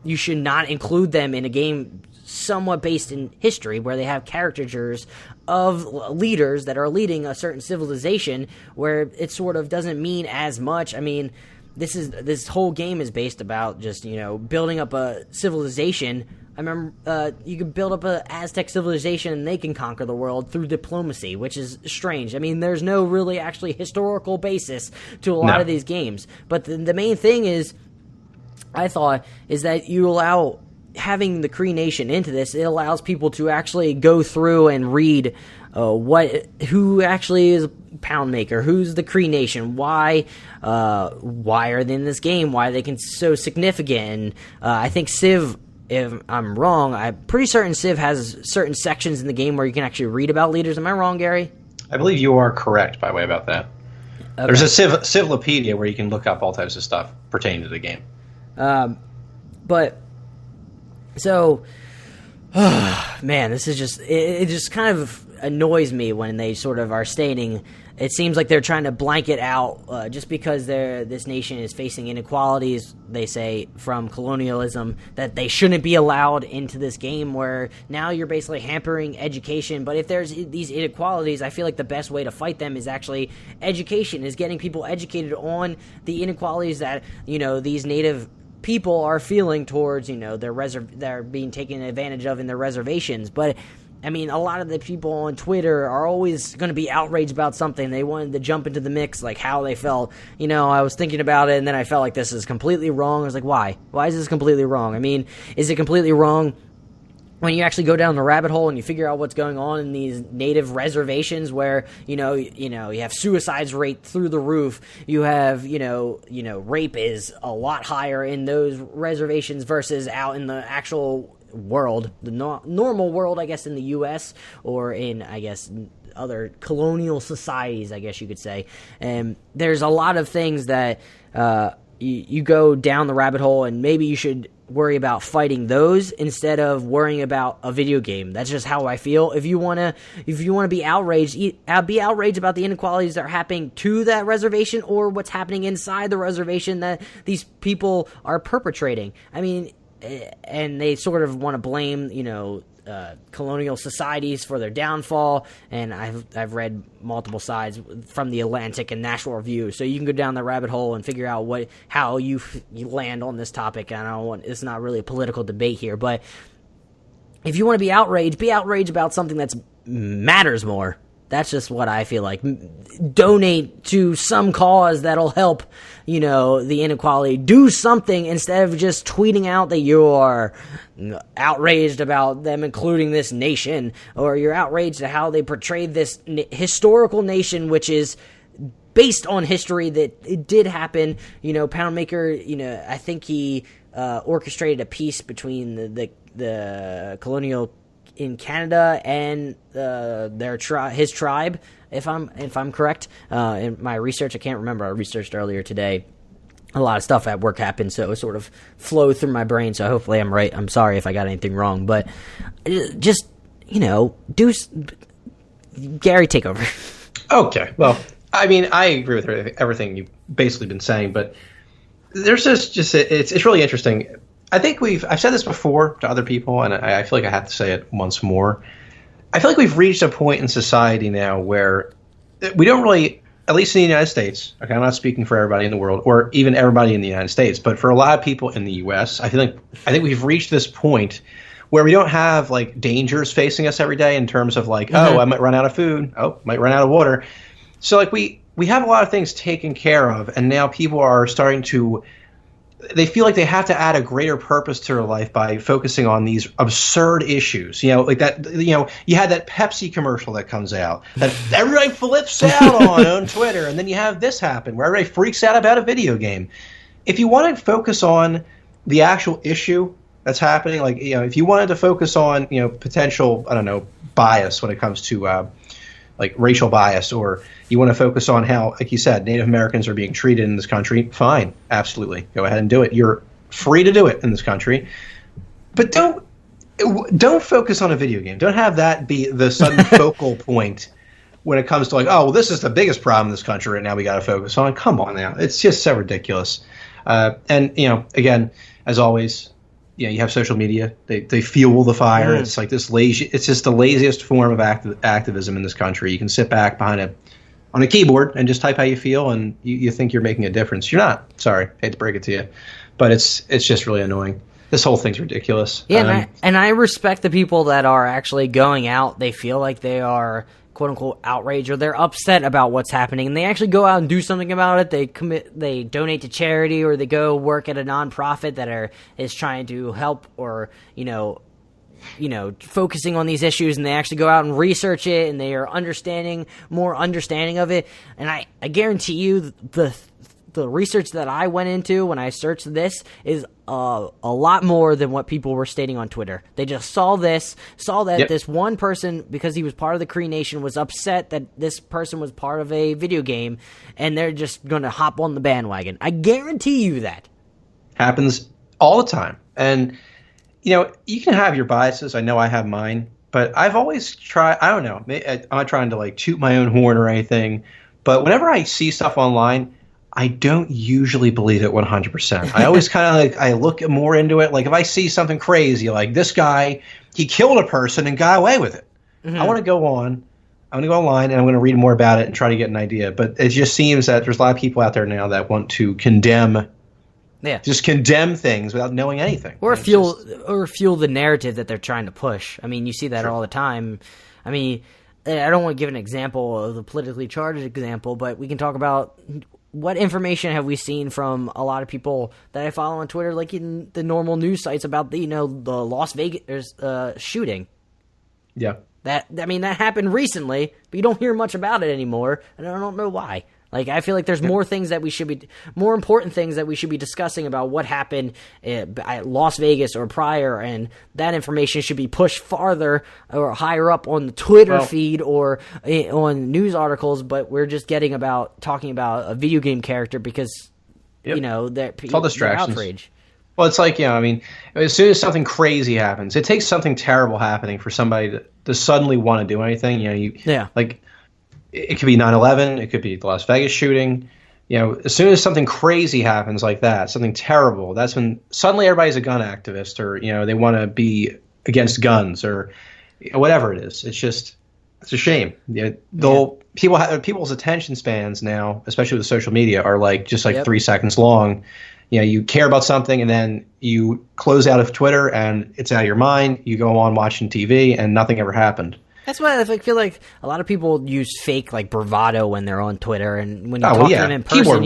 you should not include them in a game somewhat based in history where they have caricatures of leaders that are leading a certain civilization where it sort of doesn't mean as much. I mean, this whole game is based about just, building up a civilization. I remember you could build up an Aztec civilization and they can conquer the world through diplomacy, which is strange. I mean, there's no really actually historical basis to a lot of these games. But the main thing is, I thought, is that you allow having the Cree Nation into this. It allows people to actually go through and read who actually is Poundmaker, who's the Cree Nation, why are they in this game, why are they so significant. And I think Civ, if I'm wrong, I'm pretty certain Civ has certain sections in the game where you can actually read about leaders. Am I wrong, Gary? I believe you are correct, by the way, about that. Okay. There's a Civlopedia where you can look up all types of stuff pertaining to the game. Man, this is just, it just kind of annoys me when they sort of are stating, it seems like they're trying to blanket out, just because this nation is facing inequalities, they say, from colonialism, that they shouldn't be allowed into this game, where now you're basically hampering education. But if there's these inequalities, I feel like the best way to fight them is actually education, is getting people educated on the inequalities that, these native people are feeling towards, they're being taken advantage of in their reservations. But I mean, a lot of the people on Twitter are always going to be outraged about something. They wanted to jump into the mix, like how they felt. I was thinking about it, and then I felt like this is completely wrong. I was like, why? Why is this completely wrong? I mean, is it completely wrong when you actually go down the rabbit hole and you figure out what's going on in these native reservations where, you have suicides rate through the roof. You have, rape is a lot higher in those reservations versus out in the actual world, the normal world, I guess, in the U.S. or in, I guess, other colonial societies, I guess you could say. And there's a lot of things that you go down the rabbit hole, and maybe you should worry about fighting those instead of worrying about a video game. That's just how I feel. If you want to be outraged, be outraged about the inequalities that are happening to that reservation or what's happening inside the reservation that these people are perpetrating. I mean, and they sort of want to blame, colonial societies for their downfall, and I've read multiple sides from the Atlantic and National Review, so you can go down the rabbit hole and figure out how you land on this topic. And it's not really a political debate here, but if you want to be outraged about something that matters more. That's just what I feel like. Donate to some cause that'll help, the inequality. Do something instead of just tweeting out that you are outraged about them including this nation, or you're outraged at how they portrayed this historical nation, which is based on history that it did happen. Poundmaker, I think he orchestrated a peace between the colonial in Canada and his tribe, if I'm correct. In my research, I can't remember. I researched earlier today. A lot of stuff at work happened, so it sort of flowed through my brain. So hopefully I'm right. I'm sorry if I got anything wrong, but just Gary, take over. Okay. Well, I mean, I agree with everything you've basically been saying, but there's it's really interesting. I think I've said this before to other people, and I feel like I have to say it once more. I feel like we've reached a point in society now where we don't really, at least in the United States, okay, I'm not speaking for everybody in the world or even everybody in the United States, but for a lot of people in the U.S., I think we've reached this point where we don't have like dangers facing us every day in terms of like, oh, I might run out of food, might run out of water. So like we have a lot of things taken care of, and now people are starting to, they feel like they have to add a greater purpose to their life by focusing on these absurd issues. Like that, you had that Pepsi commercial that comes out that everybody flips out on Twitter, and then you have this happen where everybody freaks out about a video game. If you want to focus on the actual issue that's happening, like, if you wanted to focus on, potential, bias when it comes to, like racial bias, or you want to focus on how, like you said, Native Americans are being treated in this country, fine, absolutely, go ahead and do it. You're free to do it in this country, but don't focus on a video game. Don't have that be the sudden focal point when it comes to like, oh, well, this is the biggest problem in this country right now, we got to focus on. Come on now, it's just so ridiculous. And again, as always, you have social media. They fuel the fire. It's like this lazy. It's just the laziest form of activism in this country. You can sit back on a keyboard and just type how you feel, and you think you're making a difference. You're not. Sorry, hate to break it to you, but it's just really annoying. This whole thing's ridiculous. Yeah, and I respect the people that are actually going out. They feel like they are quote unquote outraged, or they're upset about what's happening, and they actually go out and do something about it. They donate to charity, or they go work at a nonprofit that is trying to help, or focusing on these issues, and they actually go out and research it, and they are more understanding of it. And I guarantee you the research that I went into when I searched this is a lot more than what people were stating on Twitter. They just saw that this one person, because he was part of the Cree Nation, was upset that this person was part of a video game, and they're just going to hop on the bandwagon. I guarantee you that. Happens all the time. And, you can have your biases. I know I have mine. But I've always tried – I don't know. I'm not trying to, toot my own horn or anything. But whenever I see stuff online – I don't usually believe it 100%. I always kind of I look more into it. Like if I see something crazy, like this guy, he killed a person and got away with it. Mm-hmm. I want to go online and I'm going to read more about it and try to get an idea. But it just seems that there's a lot of people out there now that want to condemn things without knowing anything. Or fuel the narrative that they're trying to push. I mean, you see that all the time. I mean, I don't want to give an example of the politically charged example, but we can talk about what information have we seen from a lot of people that I follow on Twitter, like in the normal news sites, about the Las Vegas shooting. Yeah. That happened recently, but you don't hear much about it anymore, and I don't know why. I feel like there's more important things that we should be discussing about what happened at Las Vegas or prior, and that information should be pushed farther or higher up on the Twitter feed or on news articles. But we're just talking about a video game character because it's all distractions. Outrage. Well, it's like as soon as something crazy happens, it takes something terrible happening for somebody to suddenly want to do anything. It could be 9/11. It could be the Las Vegas shooting. As soon as something crazy happens like that, something terrible, that's when suddenly everybody's a gun activist, or they want to be against guns, or whatever it is. It's a shame. People's attention spans now, especially with social media, are 3 seconds long. You care about something, and then you close out of Twitter, and it's out of your mind. You go on watching TV, and nothing ever happened. That's why I feel like a lot of people use fake bravado when they're on Twitter, and when you talk to them in person,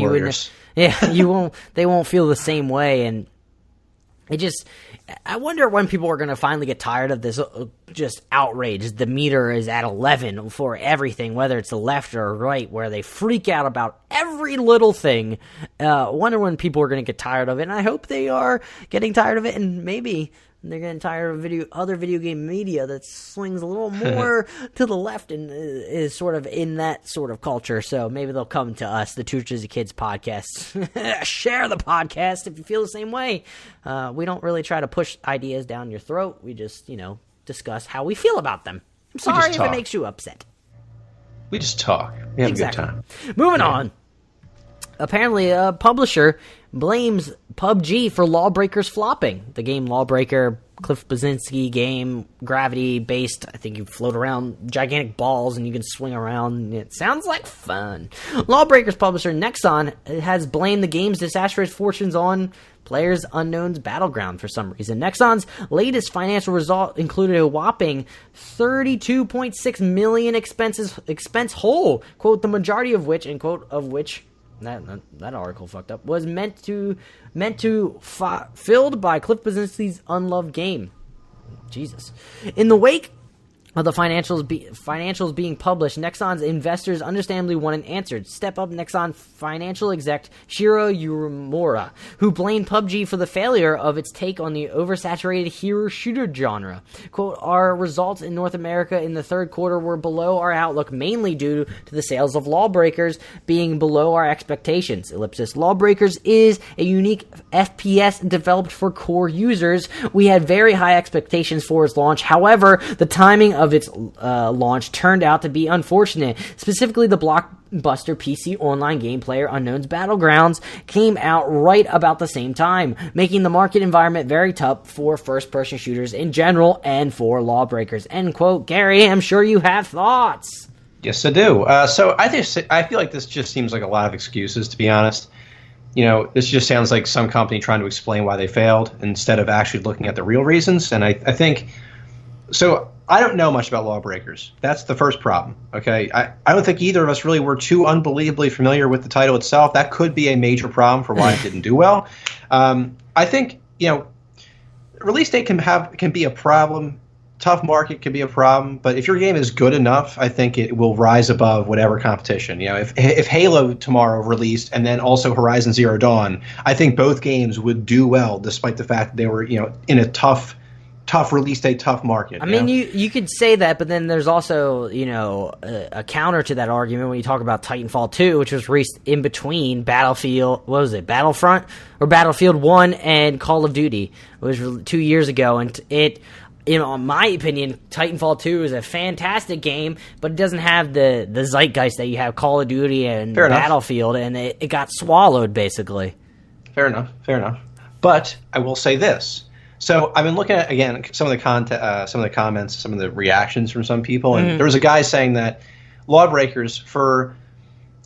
they won't feel the same way, and I wonder when people are going to finally get tired of this just outrage. The meter is at 11 for everything, whether it's the left or right, where they freak out about every little thing. I wonder when people are going to get tired of it, and I hope they are getting tired of it, and maybe they're getting tired of other video game media that swings a little more to the left and is sort of in that sort of culture. So maybe they'll come to us, the Two Jersey Kids podcast. Share the podcast if you feel the same way. We don't really try to push ideas down your throat. We just, discuss how we feel about them. I'm sorry if it makes you upset. We just talk. We have a good time. Moving on. Apparently, a publisher blames PUBG for Lawbreakers flopping. The game Lawbreaker, Cliff Bleszinski game, gravity-based. I think you float around gigantic balls and you can swing around. It sounds like fun. Lawbreakers publisher Nexon has blamed the game's disastrous fortunes on PlayerUnknown's Battleground for some reason. Nexon's latest financial result included a whopping $32.6 million expense hole, quote, the majority of which, end quote, of which that article fucked up, was filled by Cliff Bleszinski's unloved game. Jesus. In the wake of the financials being published, Nexon's investors understandably want an answer. Step Up Nexon financial exec Shiro Uemura, who blamed PUBG for the failure of its take on the oversaturated hero shooter genre. Quote, our results in North America in the third quarter were below our outlook, mainly due to the sales of Lawbreakers being below our expectations. Ellipsis. Lawbreakers is a unique FPS developed for core users. We had very high expectations for its launch. However, the timing of its launch turned out to be unfortunate. Specifically, the blockbuster PC online game PlayerUnknown's Battlegrounds came out right about the same time, making the market environment very tough for first-person shooters in general and for Lawbreakers. End quote. Gary, I'm sure you have thoughts. Yes, I do. So I feel like this just seems like a lot of excuses, to be honest. This just sounds like some company trying to explain why they failed instead of actually looking at the real reasons. And I think so. I don't know much about Lawbreakers. That's the first problem. Okay, I don't think either of us really were too unbelievably familiar with the title itself. That could be a major problem for why it didn't do well. I think release date can be a problem. Tough market can be a problem, but if your game is good enough, I think it will rise above whatever competition. If Halo tomorrow released and then also Horizon Zero Dawn, I think both games would do well, despite the fact that they were in a tough release date, tough market. I mean, you could say that, but then there's also a counter to that argument when you talk about Titanfall 2, which was released in between Battlefront or Battlefield 1 and Call of Duty. It was 2 years ago, and it. In my opinion, Titanfall 2 is a fantastic game, but it doesn't have the zeitgeist that you have Call of Duty and Battlefield, and it got swallowed, basically. Fair enough. But I will say this. So I've been looking at, again, some of the comments, some of the reactions from some people, and there was a guy saying that Lawbreakers,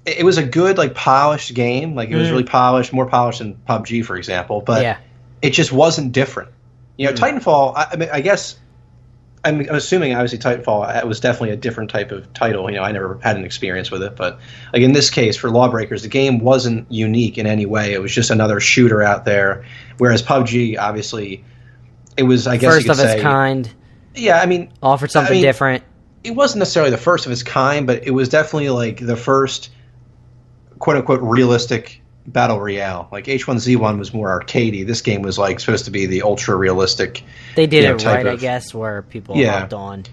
it was a good, polished game. It was really polished, more polished than PUBG, for example, but it just wasn't different. Titanfall, I guess, I'm assuming, obviously, Titanfall was definitely a different type of title. I never had an experience with it. But, in this case, for Lawbreakers, the game wasn't unique in any way. It was just another shooter out there. Whereas PUBG, obviously, it was, I guess first you could say... its kind. Yeah, offered something different. It wasn't necessarily the first of its kind, but it was definitely, the first, quote-unquote, realistic battle royale. H1Z1 was more arcadey. This game was supposed to be the ultra realistic. They did it right, I guess, where people hopped on.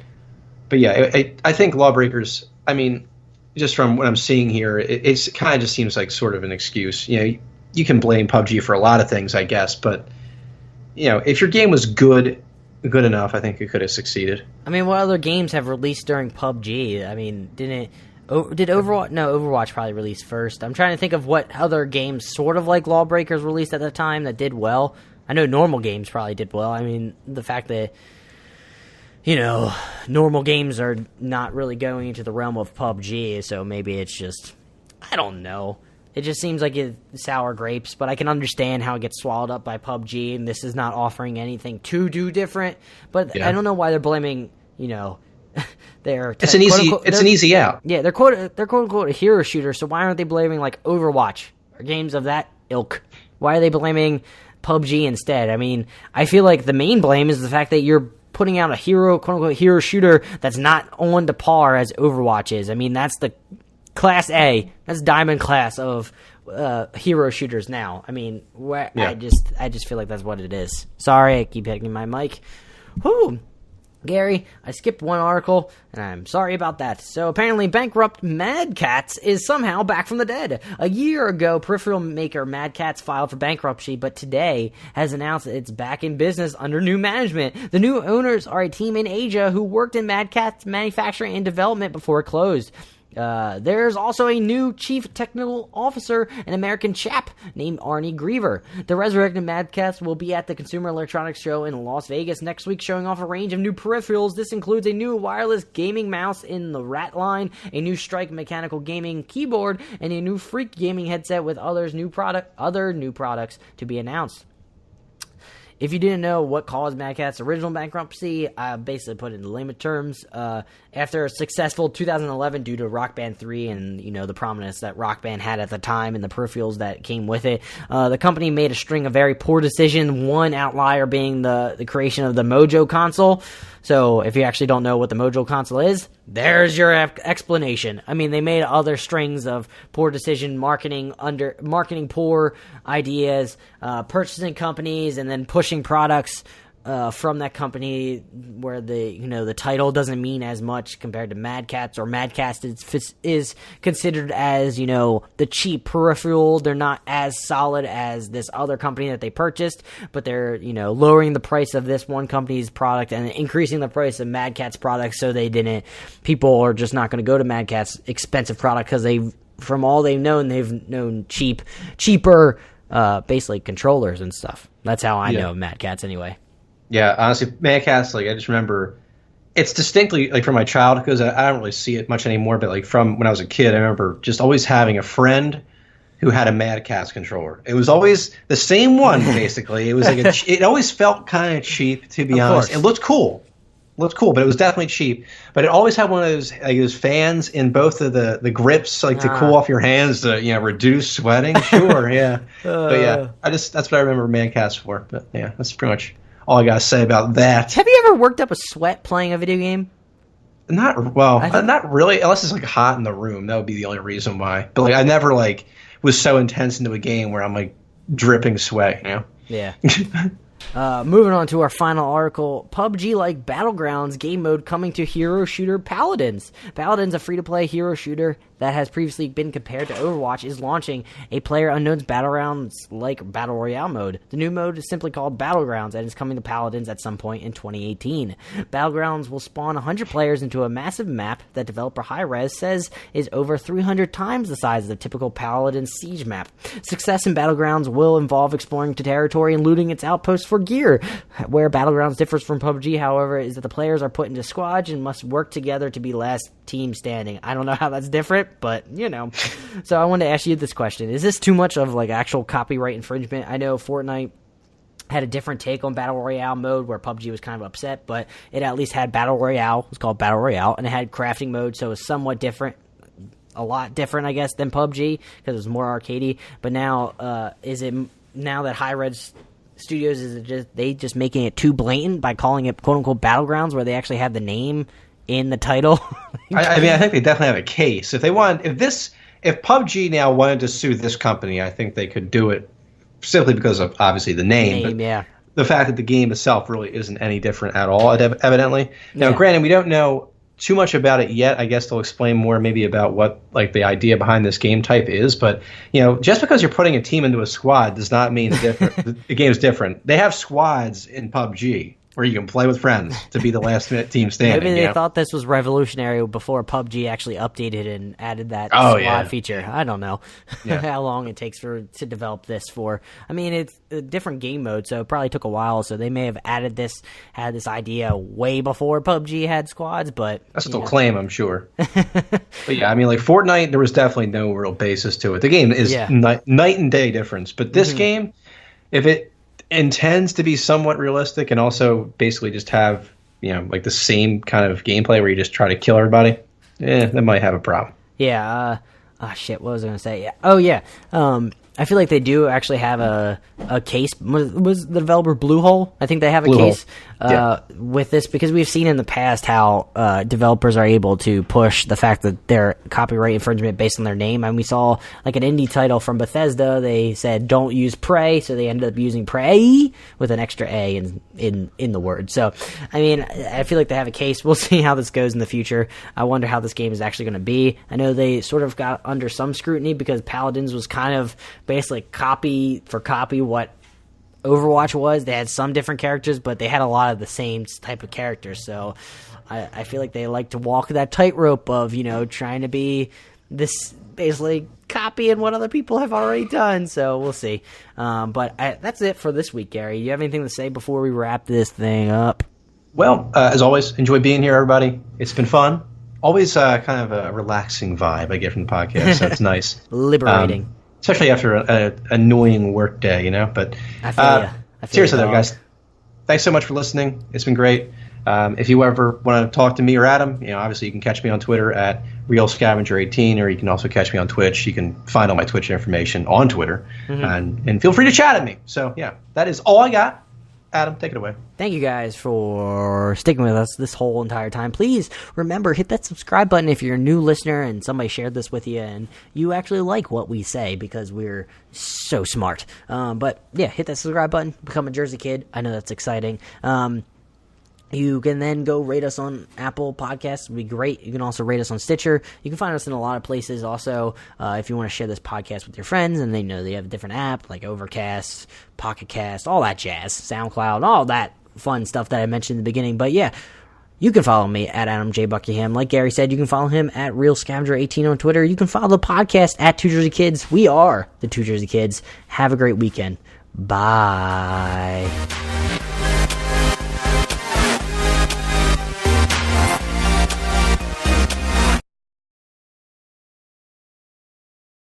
But I think Lawbreakers. Just from what I'm seeing here, it kind of just seems like sort of an excuse. You can blame PUBG for a lot of things, I guess, but if your game was good enough, I think it could have succeeded. What other games have released during PUBG? Did Overwatch? No, Overwatch probably released first. I'm trying to think of what other games sort of like Lawbreakers released at the time that did well. I know normal games probably did well. The fact that, normal games are not really going into the realm of PUBG, so maybe it's just, I don't know. It just seems like it's sour grapes, but I can understand how it gets swallowed up by PUBG, and this is not offering anything too different. But I don't know why they're blaming, it's an easy out. Yeah, they're quote unquote a hero shooter. So why aren't they blaming Overwatch or games of that ilk? Why are they blaming PUBG instead? I feel like the main blame is the fact that you're putting out a quote unquote hero shooter that's not on the par as Overwatch is. That's the class A, that's diamond class of hero shooters now. I just feel like that's what it is. Sorry, I keep hitting my mic. Whew. Gary, I skipped one article, and I'm sorry about that. So apparently bankrupt Mad Catz is somehow back from the dead. A year ago, peripheral maker Mad Catz filed for bankruptcy, but today has announced that it's back in business under new management. The new owners are a team in Asia who worked in Mad Catz manufacturing and development before it closed. There's also a new chief technical officer, an American chap named Arnie Griever. The resurrected Mad Catz will be at the Consumer Electronics Show in Las Vegas next week, showing off a range of new peripherals. This includes a new wireless gaming mouse in the Rat line, a new Strike mechanical gaming keyboard, and a new Freak gaming headset with other new products to be announced. If you didn't know what caused Mad Catz's original bankruptcy, I basically put it in layman terms. After a successful 2011 due to Rock Band 3 and, the prominence that Rock Band had at the time and the peripherals that came with it, the company made a string of very poor decisions, one outlier being the creation of the Mojo console. So if you actually don't know what the Mojo console is, there's your explanation. They made other strings of poor decision, marketing poor ideas, purchasing companies, and then pushing products from that company where the title doesn't mean as much compared to Mad Catz, or Mad Catz is considered as, the cheap peripheral. They're not as solid as this other company that they purchased, but they're, lowering the price of this one company's product and increasing the price of Mad Catz products, so people are just not going to go to Mad Catz expensive product, because from all they've known cheaper basically controllers and stuff. That's how I know Mad Catz anyway. Yeah, honestly, Mad Catz, I just remember, it's distinctly, from my childhood, because I don't really see it much anymore, but, from when I was a kid, I remember just always having a friend who had a Mad Catz controller. It was always the same one, basically. It was it always felt kind of cheap, to be honest. It looked cool. But it was definitely cheap. But it always had one of those fans in both of the grips, to cool off your hands to reduce sweating. Sure, yeah. But yeah, that's what I remember Mad Catz for. But yeah, that's pretty much all I gotta say about that. Have you ever worked up a sweat playing a video game? Not really, unless it's hot in the room. That would be the only reason why. But I never was so intense into a game where I'm dripping sweat. Yeah. Moving on to our final article, PUBG-like Battlegrounds game mode coming to hero shooter Paladins. Paladins, a free-to-play hero shooter that has previously been compared to Overwatch, is launching a PlayerUnknown's Battlegrounds-like Battle Royale mode. The new mode is simply called Battlegrounds and is coming to Paladins at some point in 2018. Battlegrounds will spawn 100 players into a massive map that developer Hi-Rez says is over 300 times the size of the typical Paladin siege map. Success in Battlegrounds will involve exploring the territory and looting its outposts for gear. Where Battlegrounds differs from PUBG, however, is that the players are put into squads and must work together to be last team standing. I don't know how that's different, but So I wanted to ask you this question: is this too much of actual copyright infringement? I know Fortnite had a different take on Battle Royale mode, where PUBG was kind of upset, but it at least had Battle Royale. It was called Battle Royale, and it had crafting mode, so it was somewhat different. A lot different, I guess, than PUBG, because it was more arcadey. But now, now that Hi-Rez Studios, is it just making it too blatant by calling it "quote unquote" Battlegrounds, where they actually have the name in the title? I think they definitely have a case. If PUBG now wanted to sue this company, I think they could do it simply because of obviously the name. Yeah. The fact that the game itself really isn't any different at all, evidently. Now, granted, we don't know too much about it yet. I guess they'll explain more maybe about what the idea behind this game type is. But just because you're putting a team into a squad does not mean the game's different. They have squads in PUBG where you can play with friends to be the last team standing. Maybe they thought this was revolutionary before PUBG actually updated and added that squad feature. I don't know how long it takes to develop this for. I mean, it's a different game mode, so it probably took a while. So they may have had this idea way before PUBG had squads, but that's what they'll claim, I'm sure. But yeah, I mean, Fortnite, there was definitely no real basis to it. The game is night and day difference, but this game, if it intends to be somewhat realistic and also basically just have the same kind of gameplay where you just try to kill everybody, that might have a problem. What was I gonna say? I feel like they do actually have a case. Was the developer Bluehole? I think they have a case with this, because we've seen in the past how developers are able to push the fact that they're copyright infringement based on their name. And we saw an indie title from Bethesda. They said don't use Prey, so they ended up using Prey with an extra A in the word. So I mean, I feel like they have a case. We'll see how this goes in the future. I wonder how this game is actually going to be. I know they sort of got under some scrutiny because Paladins was kind of basically copy for copy what Overwatch was. They had some different characters, but they had a lot of the same type of characters. So I feel like they like to walk that tightrope of, trying to be this basically copying what other people have already done. So we'll see. But that's it for this week, Gary. Do you have anything to say before we wrap this thing up? Well, as always, enjoy being here, everybody. It's been fun. Always kind of a relaxing vibe I get from the podcast. So it's nice. Liberating. Especially after an annoying work day, But I feel seriously, though, guys, thanks so much for listening. It's been great. If you ever want to talk to me or Adam, obviously you can catch me on Twitter at RealScavenger18, or you can also catch me on Twitch. You can find all my Twitch information on Twitter, and feel free to chat at me. So, yeah, that is all I got. Adam, take it away. Thank you guys for sticking with us this whole entire time. Please remember, hit that subscribe button if you're a new listener and somebody shared this with you and you actually like what we say because we're so smart. But yeah, hit that subscribe button, become a Jersey Kid. I know that's exciting. You can then go rate us on Apple Podcasts. It would be great. You can also rate us on Stitcher. You can find us in a lot of places. Also, if you want to share this podcast with your friends and they know they have a different app like Overcast, Pocket Cast, all that jazz, SoundCloud, all that fun stuff that I mentioned in the beginning. But yeah, you can follow me at Adam J. Buckingham. Like Gary said, you can follow him at RealScavenger18 on Twitter. You can follow the podcast at Two Jersey Kids. We are the Two Jersey Kids. Have a great weekend. Bye.